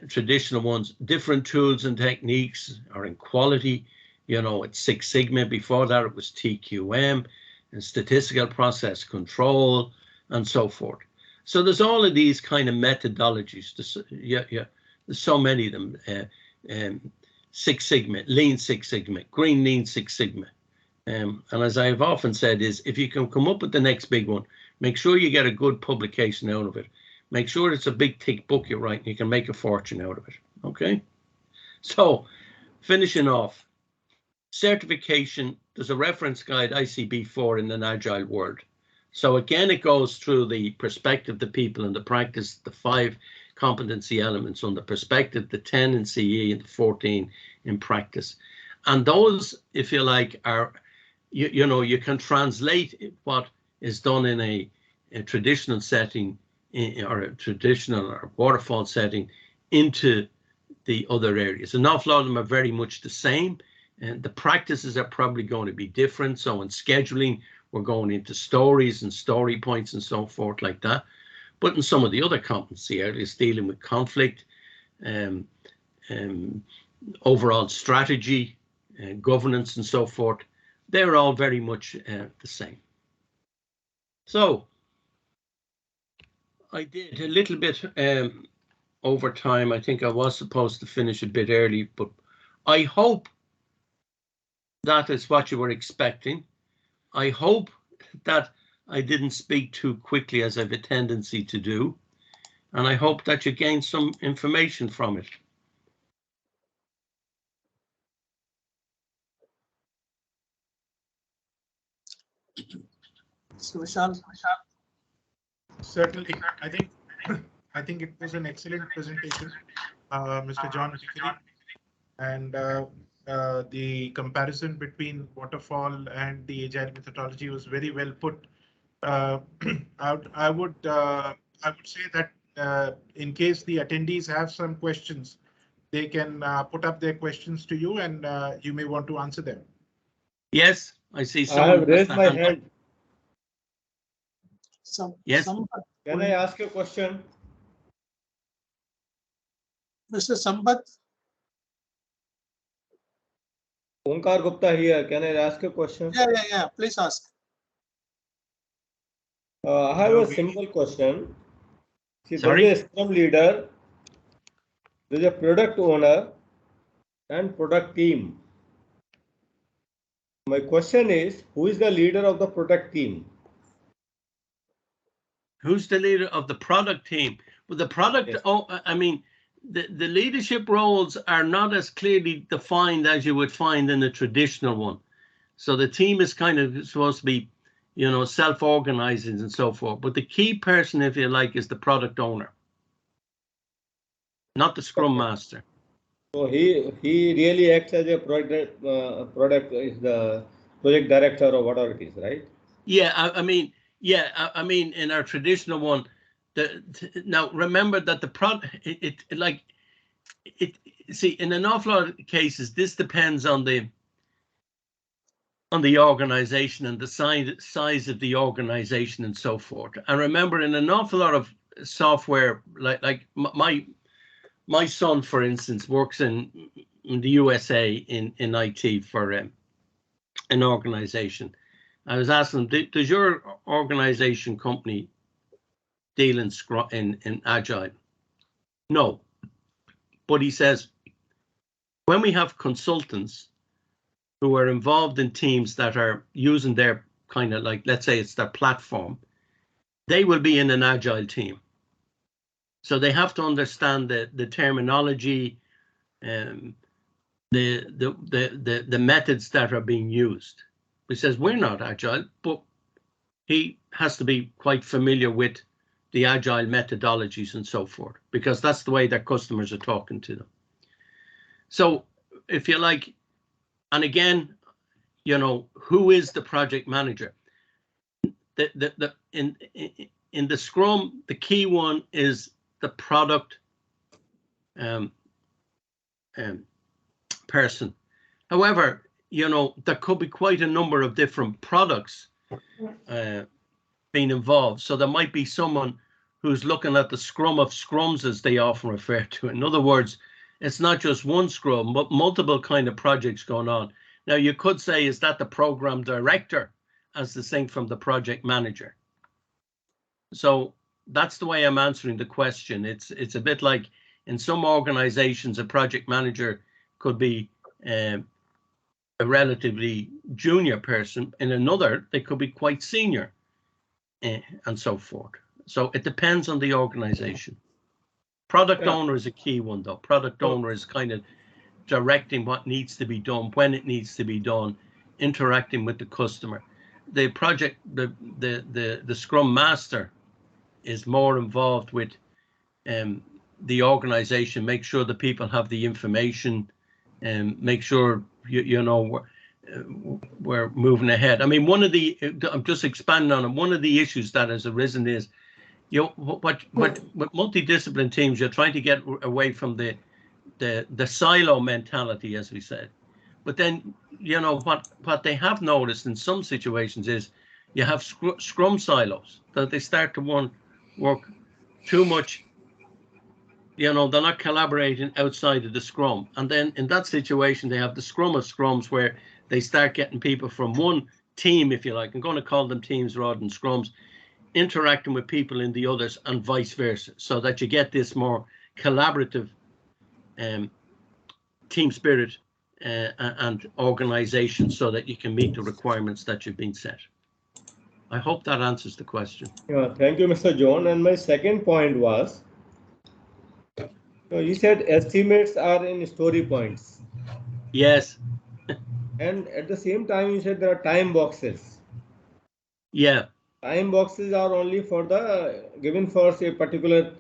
traditional ones, different tools and techniques are in quality. You know, it's Six Sigma. Before that, it was TQM and statistical process control and so forth. So there's all of these kind of methodologies. There's so many of them. Six Sigma, Lean Six Sigma, Green Lean Six Sigma. And as I've often said is, if you can come up with the next big one, make sure you get a good publication out of it. Make sure it's a big thick book you write and you can make a fortune out of it. Okay. So finishing off, certification, there's a reference guide ICB4 in an agile world. So again, it goes through the perspective, the people and the practice, the 5 competency elements on the perspective, the 10 in CE and the 14 in practice. And those, if you like, are, you know, you can translate what is done in a traditional setting or a traditional or waterfall setting into the other areas. An awful lot of them are very much the same, and the practices are probably going to be different. So in scheduling, we're going into stories and story points and so forth like that. But in some of the other competency areas, dealing with conflict, overall strategy, governance and so forth, they're all very much the same. So I did a little bit over time. I think I was supposed to finish a bit early, but I hope that is what you were expecting. I hope that I didn't speak too quickly, as I have a tendency to do, and I hope that you gained some information from it. So Vishal. Certainly, I think it was an excellent presentation, Mr. John Hickory, and the comparison between waterfall and the agile methodology was very well put. I would say that in case the attendees have some questions, they can put up their questions to you, and you may want to answer them. Yes, I see. I have raised my hand. Yes. Can I ask a question? Mr. Sambat. Omkar Gupta here. Can I ask a question? Yeah. Please ask. I have a simple question. See, Sorry? there is a Scrum leader, there is a product owner, and product team. My question is, who is the leader of the product team? Who's the leader of the product team? Well, the product, Yes. I mean, the leadership roles are not as clearly defined as you would find in a traditional one. So the team is kind of supposed to be, you know, self-organizing and so forth. But the key person, if you like, is the product owner, not the Scrum Master. So he really acts as a product is the project director or whatever it is, right? Yeah, I mean, in our traditional one, now remember that the product, see, in an awful lot of cases, this depends on the organization and the size of the organization and so forth. And remember, in an awful lot of software, like my son, for instance, works in the USA in IT for an organization. I was asking him, does your organization company deal in Agile? No. But he says, when we have consultants who are involved in teams that are using their kind of like, let's say it's their platform, they will be in an Agile team. So they have to understand the terminology and the methods that are being used. He says, we're not Agile, but he has to be quite familiar with the Agile methodologies and so forth, because that's the way their customers are talking to them. So if you like, and again, you know, who is the project manager? In the Scrum, the key one is the product person. However, you know, there could be quite a number of different products being involved. So there might be someone who's looking at the scrum of scrums, as they often refer to. In other words, it's not just one scrum, but multiple kind of projects going on. Now, you could say, is that the program director as distinct from the project manager? So that's the way I'm answering the question. It's a bit like in some organizations, a project manager could be a relatively junior person. In another, they could be quite senior, and so forth. So it depends on the organization. Product owner is a key one, though. Product owner is kind of directing what needs to be done, when it needs to be done, interacting with the customer. The project, the Scrum Master is more involved with the organization, make sure the people have the information, and make sure you know we're moving ahead. I mean, one of the, I'm just expanding on it, one of the issues that has arisen is, you know, what multidiscipline teams, you're trying to get away from the silo mentality, as we said. But then, you know, what they have noticed in some situations is you have scrum silos, that they start to work too much. You know, they're not collaborating outside of the scrum. And then in that situation, they have the scrum of scrums, where they start getting people from one team, if you like, I'm going to call them teams rather than scrums, interacting with people in the others, and vice versa, so that you get this more collaborative team spirit and organization, so that you can meet the requirements that you've been set. I hope that answers the question. Yeah, thank you, Mr. John. And my second point was, you said estimates are in story points. Yes. And at the same time, you said there are time boxes. Yeah. Time boxes are only for the given for say particular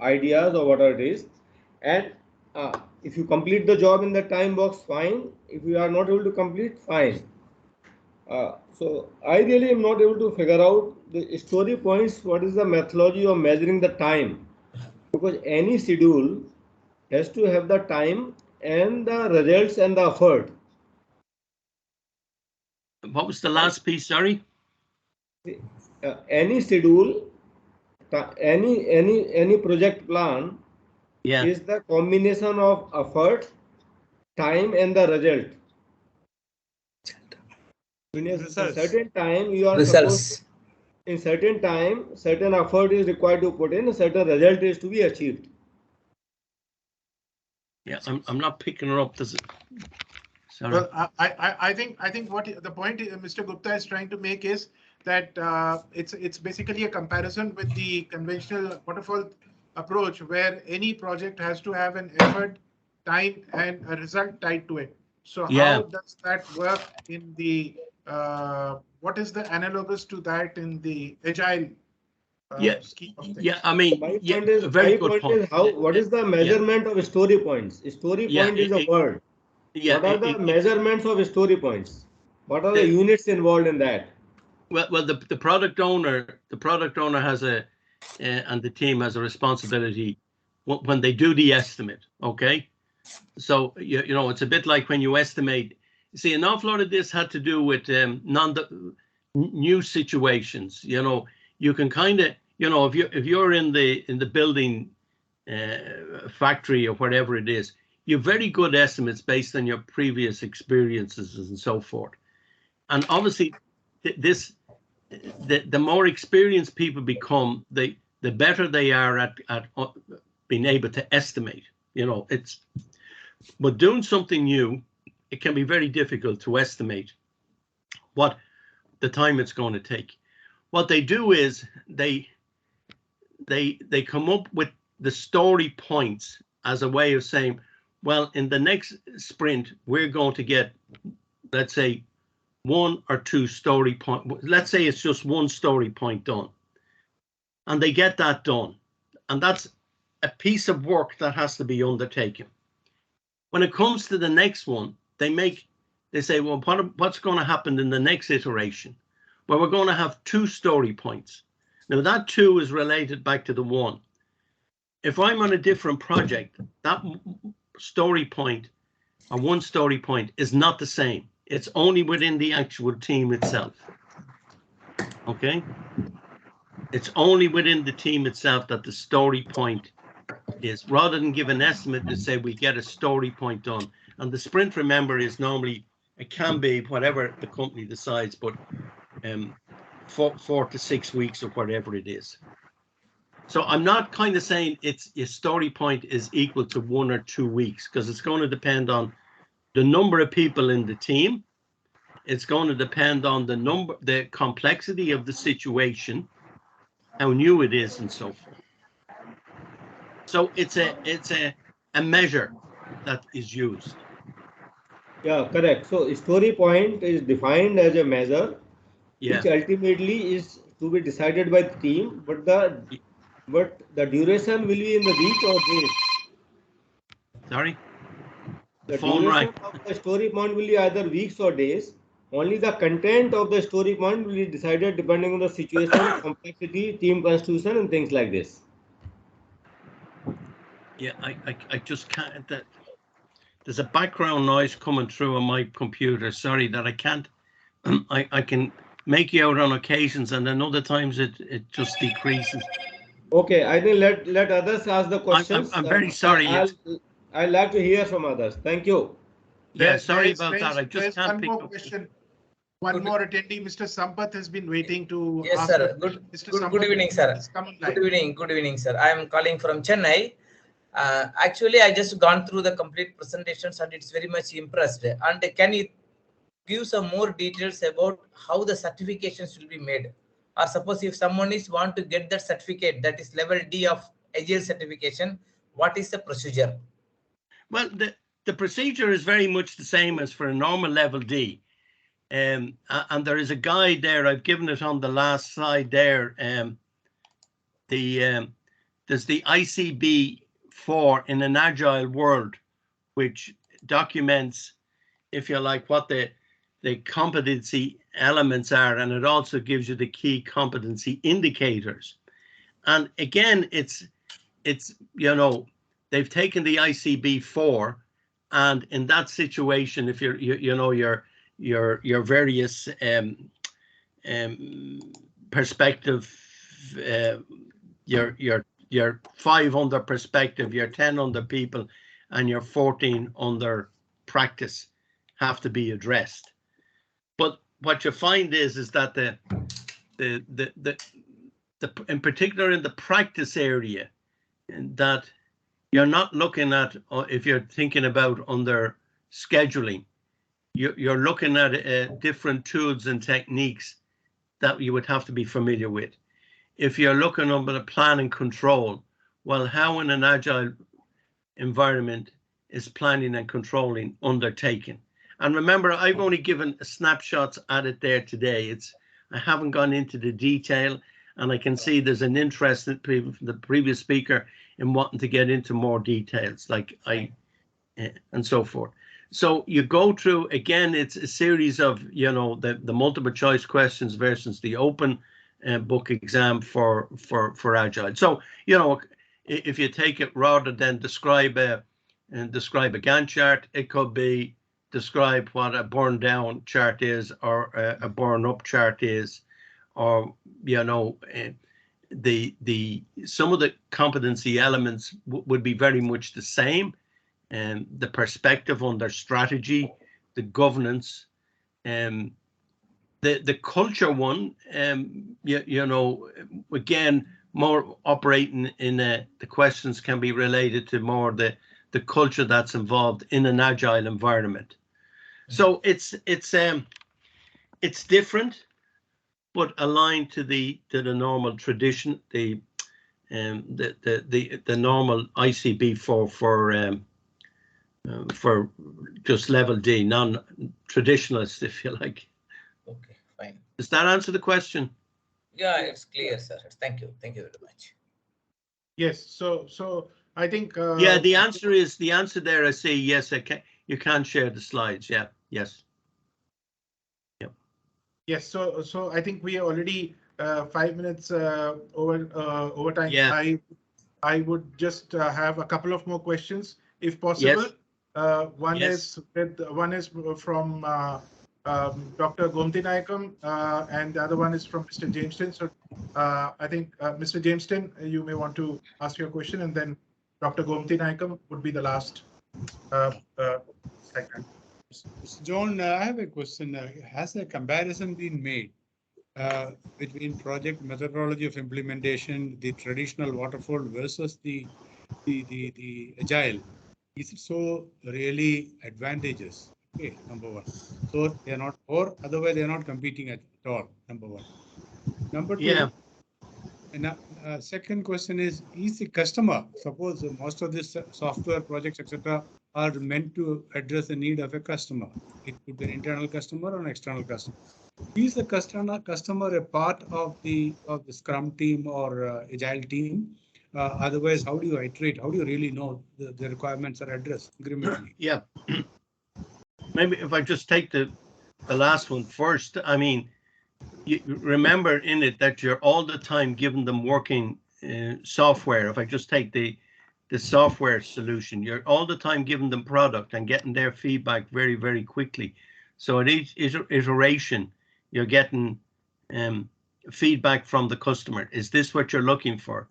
ideas or whatever it is. And if you complete the job in the time box, fine. If you are not able to complete, fine. So I really am not able to figure out the story points. What is the methodology of measuring the time? Because any schedule has to have the time and the results and the effort. What was the last piece? Sorry. Any schedule, any project plan, yeah, is the combination of effort, time, and the result. In a certain time, you are results. Supposed to, in certain time, certain effort is required to put in, a certain result is to be achieved. Yeah, I'm not picking her up. Does it? Sorry. Well, I think what the point Mr. Gupta is trying to make is that it's basically a comparison with the conventional waterfall approach, where any project has to have an effort, time, and a result tied to it. So how does that work in the what is the analogous to that in the agile scheme of things? Yeah, I mean, My point is, what is the measurement of story points? Story point is a word. Yeah, what are the measurements of story points? What are the units involved in that? Well, the product owner has and the team has a responsibility when they do the estimate. Okay, so you know, it's a bit like when you estimate. See, an awful lot of this had to do with new situations. You know, you can kind of, you know, if you're in the building factory or whatever it is, you have very good estimates based on your previous experiences and so forth. And obviously, the more experienced people become, the better they are at being able to estimate. You know, but doing something new, it can be very difficult to estimate what the time it's going to take. What they do is they come up with the story points as a way of saying, well, in the next sprint, we're going to get, let's say, 1 or 2 story point. Let's say it's just 1 story point done. And they get that done. And that's a piece of work that has to be undertaken. When it comes to the next one, they say, well, what's going to happen in the next iteration? Well, we're going to have 2 story points. Now that 2 is related back to the 1. If I'm on a different project, that story point or 1 story point is not the same. It's only within the actual team itself. Okay. It's only within the team itself that the story point is, rather than give an estimate to say we get a story point done. And the sprint, remember, is normally, it can be whatever the company decides, but 4 to 6 weeks or whatever it is. So I'm not kind of saying it's your story point is equal to 1 or 2 weeks, because it's going to depend on the number of people in the team. It's going to depend on the complexity of the situation, how new it is, and so forth. So it's a measure that is used. Yeah, correct. So story point is defined as a measure, Yeah. which ultimately is to be decided by the team, but the duration will be in the week or days. Sorry? The phone duration rang. of the story point will be either weeks or days. Only the content of the story point will be decided depending on the situation, complexity, team constitution, and things like this. Yeah, I just can't. There's a background noise coming through on my computer. Sorry that I can't. I can make you out on occasions, and then other times it just decreases. Okay, I think let others ask the questions. I'm very sorry. I'd like to hear from others. Thank you. Yeah, sorry about that. I just can't one pick more up. question. One more attendee, Mr. Sampath, has been waiting to Yes, ask. sir. Good evening, sir. Good evening, sir. I am calling from Chennai. Actually, I just gone through the complete presentations and it's very much impressed. And can you give some more details about how the certifications will be made? Or suppose if someone is want to get that certificate, that is level D of Agile certification, what is the procedure? Well, the procedure is very much the same as for a normal level D. And there is a guide there. I've given it on the last slide there. There's the ICB-4 in an agile world, which documents, if you like, what the competency elements are, and it also gives you the key competency indicators. And again, it's they've taken the ICB-4, and in that situation, if your various perspective, your 5 under perspective, your 10 under people, and your 14 under practice have to be addressed. But what you find is that the in particular in the practice area, that you're not looking at, if you're thinking about under scheduling, you're looking at different tools and techniques that you would have to be familiar with. If you're looking under the plan and control, well, how in an agile environment is planning and controlling undertaken? And remember, I've only given snapshots at it there today. I haven't gone into the detail, and I can see there's an interest in the previous speaker in wanting to get into more details, like and so forth. So you go through, again, it's a series of, the multiple choice questions versus the open book exam for Agile. So, if you take it rather than describe a Gantt chart, it could be describe what a burn down chart is, or a burn up chart is, or, some of the competency elements would be very much the same. And the perspective on their strategy, the governance, the culture one, again, more operating in the questions can be related to more the culture that's involved in an agile environment. So it's different, but aligned to the normal tradition, the normal ICB for just level D, non-traditionalist, if you like. Okay, fine. Does that answer the question? Yeah, it's clear, sir. Thank you very much. Yes. So I think. Yeah, the answer there. I see. Yes, you can share the slides. Yeah. Yes. Yep. Yes. So I think we are already 5 minutes over time. Yeah. I would just have a couple of more questions, if possible. Yes. One Yes. is from Dr. Gomti Nayakam, and the other one is from Mr. Jameston. So I think Mr. Jameston, you may want to ask your question, and then Dr. Gomti Nayakam would be the last segment. Mr. John, I have a question. Has a comparison been made between project methodology of implementation, the traditional waterfall versus the agile? Is it so really advantageous? Okay, number one. So they are not, or otherwise they are not competing at all. Number one. Number two. Yeah. And second question is the customer, suppose most of this software projects, etc., are meant to address the need of a customer. It could be an internal customer or an external customer. Is the customer a part of the Scrum team or Agile team? Otherwise, how do you iterate? How do you really know the requirements are addressed incrementally? Yeah. Maybe if I just take the last one first, I mean, you remember in it that you're all the time giving them working software. If I just take the software solution, you're all the time giving them product and getting their feedback very, very quickly. So at each iteration, you're getting feedback from the customer. Is this what you're looking for?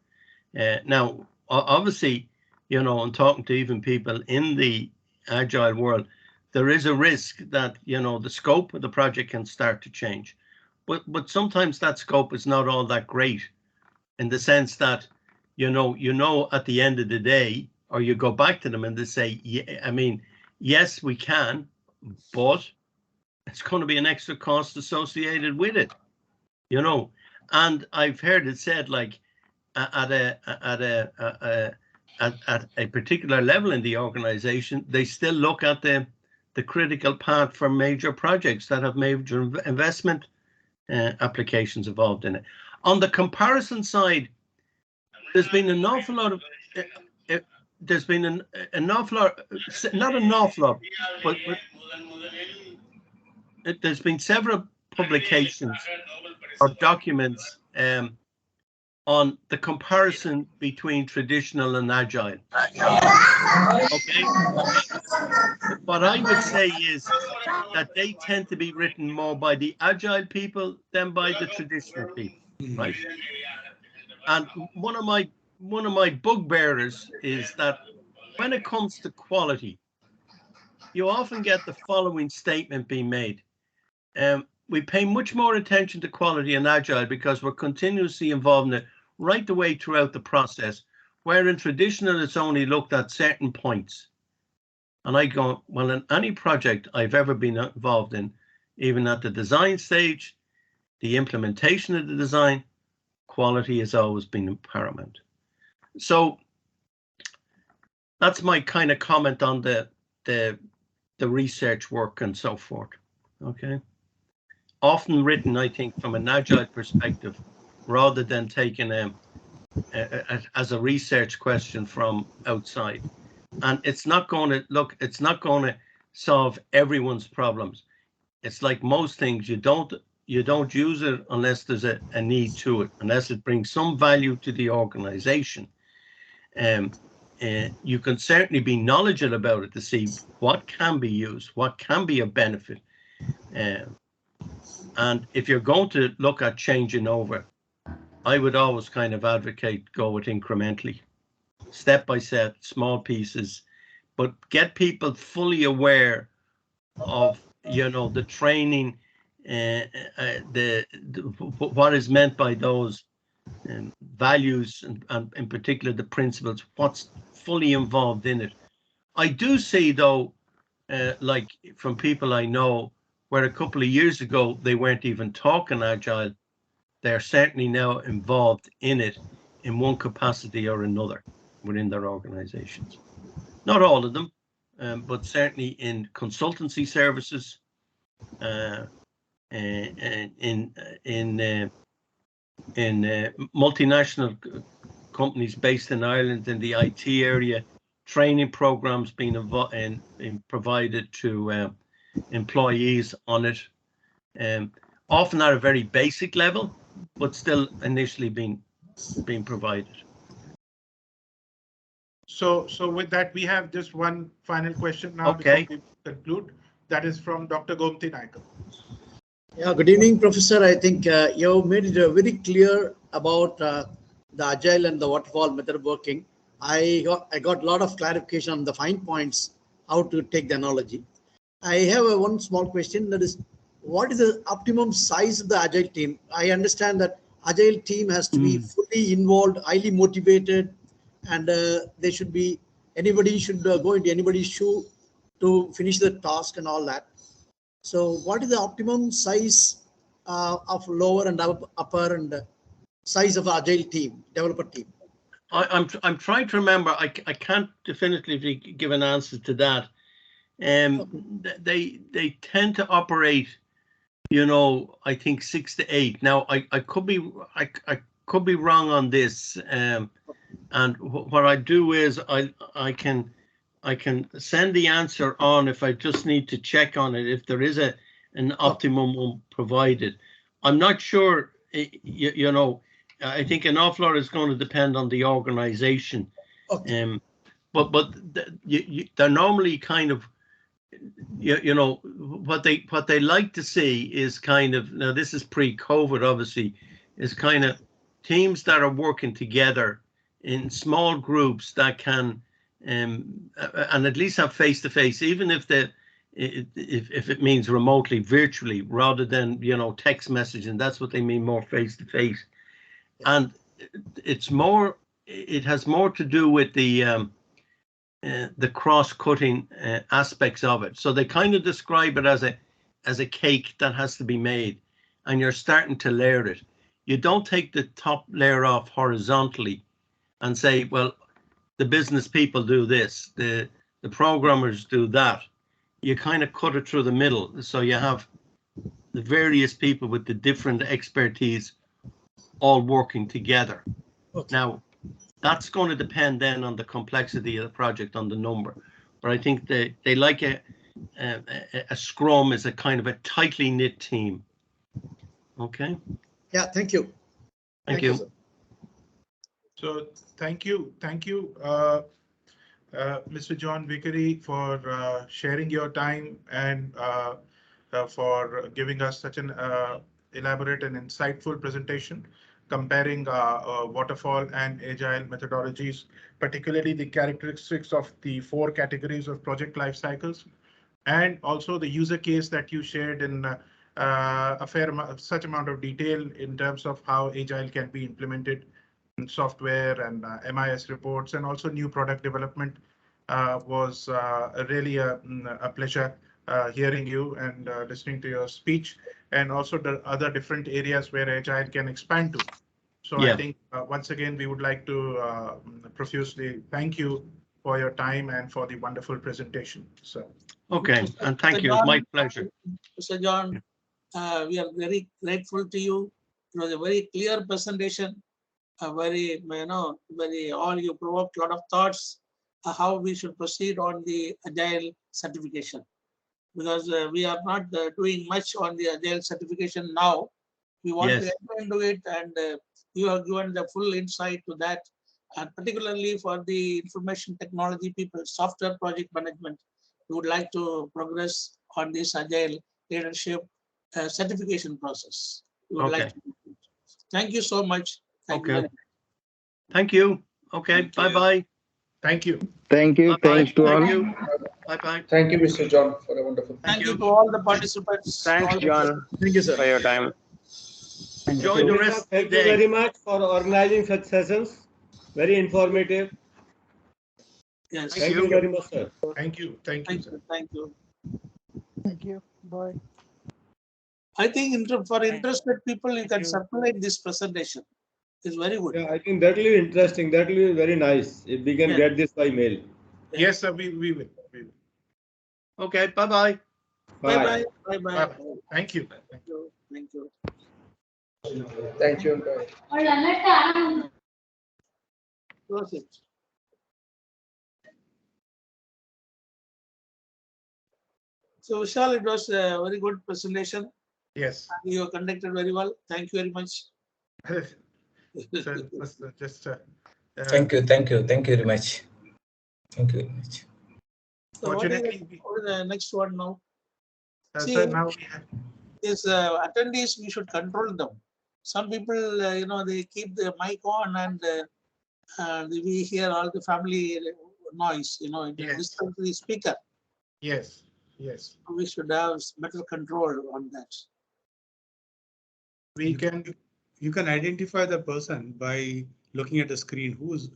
Now, obviously, you know, I'm talking to even people in the Agile world, there is a risk that, you know, the scope of the project can start to change. But sometimes that scope is not all that great, in the sense that, you know, at the end of the day, or you go back to them and they say, yeah, I mean, yes, we can, but it's going to be an extra cost associated with it, you know. And I've heard it said, like, at a particular level in the organization, they still look at the critical path for major projects that have major investment applications involved in it. On the comparison side, there's been an awful lot of there's been an awful lot, not an awful lot, but there's been several publications or documents on the comparison between traditional and agile. Okay. What I would say is that they tend to be written more by the agile people than by the traditional people, right? And one of my bugbearers is that when it comes to quality, you often get the following statement being made. We pay much more attention to quality in agile because we're continuously involved in it right the way throughout the process, where in traditional it's only looked at certain points. And I go, well, in any project I've ever been involved in, even at the design stage, the implementation of the design, quality has always been paramount. So that's my kind of comment on the research work and so forth. Okay. Often written, I think, from an agile perspective, rather than taking as a research question from outside. And it's not going to look, it's not going to solve everyone's problems. It's like most things, you don't use it unless there's a need to it, unless it brings some value to the organization. You can certainly be knowledgeable about it to see what can be used, what can be a benefit. And if you're going to look at changing over, I would always kind of advocate go with incrementally, step by step, small pieces, but get people fully aware of, you know, the training, what is meant by those values, and in particular the principles, what's fully involved in it. I do see, though, like from people I know, where a couple of years ago they weren't even talking agile, they're certainly now involved in it in one capacity or another within their organizations. Not all of them, but certainly in consultancy services, in multinational companies based in Ireland in the IT area, training programs being provided to employees on it, often at a very basic level, but still initially being provided. So with that, we have just one final question now. Okay. Before we conclude. that is from Dr. Gomti Naikal. Yeah, good evening, Professor. I think you made it very clear about the agile and the waterfall method working. I got a lot of clarification on the fine points, how to take the analogy. I have one small question, that is, what is the optimum size of the agile team? I understand that agile team has to be fully involved, highly motivated, and they should be, anybody should go into anybody's shoe to finish the task and all that. So what is the optimum size of lower and upper and size of agile team, developer team? I'm trying to remember. I can't definitively give an answer to that. They tend to operate, you know, I think 6 to 8. Now I could be wrong on this. And what I do is I can send the answer on if I just need to check on it, if there is an optimum one provided. I'm not sure, you know, I think an awful lot is going to depend on the organization. Okay. But they're normally kind of, you know, what they like to see is kind of, now this is pre-COVID obviously, is kind of teams that are working together in small groups that can and at least have face-to-face, even if if it means remotely, virtually, rather than, you know, text messaging. That's what they mean, more face-to-face. And it's more, it has more to do with the cross-cutting aspects of it. So they kind of describe it as a cake that has to be made, and you're starting to layer it. You don't take the top layer off horizontally and say, well, the business people do this, the programmers do that. You kind of cut it through the middle. So you have the various people with the different expertise all working together. Okay. Now, that's going to depend then on the complexity of the project, on the number. But I think they like a scrum as a kind of a tightly knit team. Okay. Yeah, thank you. Thank you. Sir. So thank you, Mr. John Vickery, for sharing your time and for giving us such an elaborate and insightful presentation comparing waterfall and agile methodologies, particularly the characteristics of the 4 categories of project life cycles, and also the user case that you shared in a fair amount, such amount of detail in terms of how agile can be implemented in software and MIS reports, and also new product development. Was really a pleasure hearing you and listening to your speech, and also the other different areas where agile can expand to. So yeah. I think once again, we would like to profusely thank you for your time and for the wonderful presentation. So okay, and thank you. It's my pleasure. Mr. John, we are very grateful to you. It was a very clear presentation, very, you know, very, all you provoked a lot of thoughts how we should proceed on the agile certification, because we are not doing much on the agile certification now. We want to enter into it, and you have given the full insight to that, and particularly for the information technology people, software project management, we would like to progress on this agile leadership certification process. We would like to. Thank you so much. Thank you. Thank you. Okay. Bye-bye. Thank you. Thank you. Thanks to all. Bye-bye. Thank you, Mr. John, for a wonderful. Thank you to all the participants. Thanks, John. Thank you, sir. For your time. Enjoy the rest of the Thank day. you very much for organizing such sessions. Very informative. Yes. Thank you very much, sir. Thank you. Thank you. Sir. Thank you. Thank you. Bye. I think for interested people, you can circulate this presentation. It's very good. Yeah, I think that will be interesting. That will be very nice if we can get this by mail. Yes, sir. We will. Okay. Bye-bye. Bye-bye. Bye-bye. Thank you. Thank you. Thank you. Thank you. Close it. So Vishal, it was a very good presentation. Yes. You conducted very well. Thank you very much. So, just thank you very much. Thank you very much. So what is the next one now? See, Sir, now we have, these attendees, we should control them. Some people, they keep the mic on and we hear all the family noise, it Yes. disturbs the speaker. yes, yes. We should have better control on that. We can, You can identify the person by looking at the screen. Who's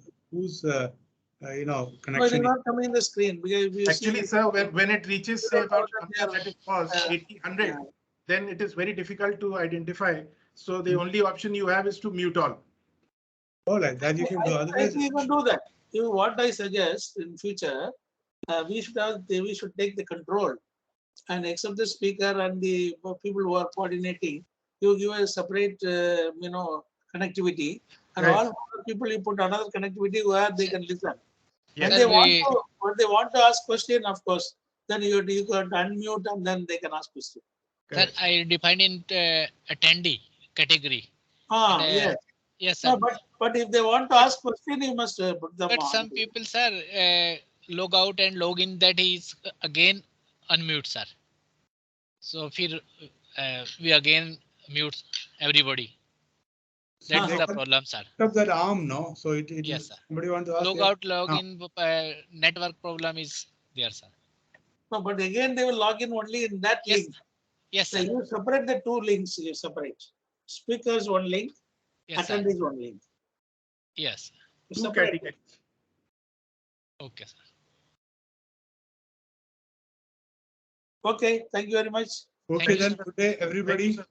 No, it will connection. not come in the screen because we actually, see sir, when it reaches, say, about something that it was uh, 80, 100, yeah. then it is very difficult to identify. So the Mhm. only option you have is to mute all. Oh, like that you can do. I Otherwise, think you can do that. What I suggest in future, we should take the control and accept the speaker and the people who are coordinating. You give a separate, connectivity, and Right. all people you put another connectivity where they can listen. Yes. When they want to ask question, of course, then you can unmute and then they can ask question. Sir, I defined in attendee category. And, Yes. yes, sir. No, but if they want to ask question, you must put them But on. some people, sir, log out and log in, that is again unmute, sir. So we again mute everybody. That's Uh-huh. the problem, sir. of that arm, no. So it Yes, is. sir. Somebody want to ask? Log you? out, log in, network problem is there, sir. No, but again, they will log in only in that Yes, link. yes, So sir. you separate the two links. You separate speakers one link, Yes, sir. attendees one link. Yes. You Two separate. categories. Okay, sir. Okay, thank you very much. Okay, Thank you, then. sir. Good day, Thank you, everybody. sir.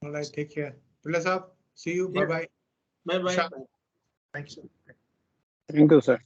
All right, take care. Pillai Saab, see you. Yeah. Bye bye. Bye bye. Sure. Thank you, sir. Thank you, sir.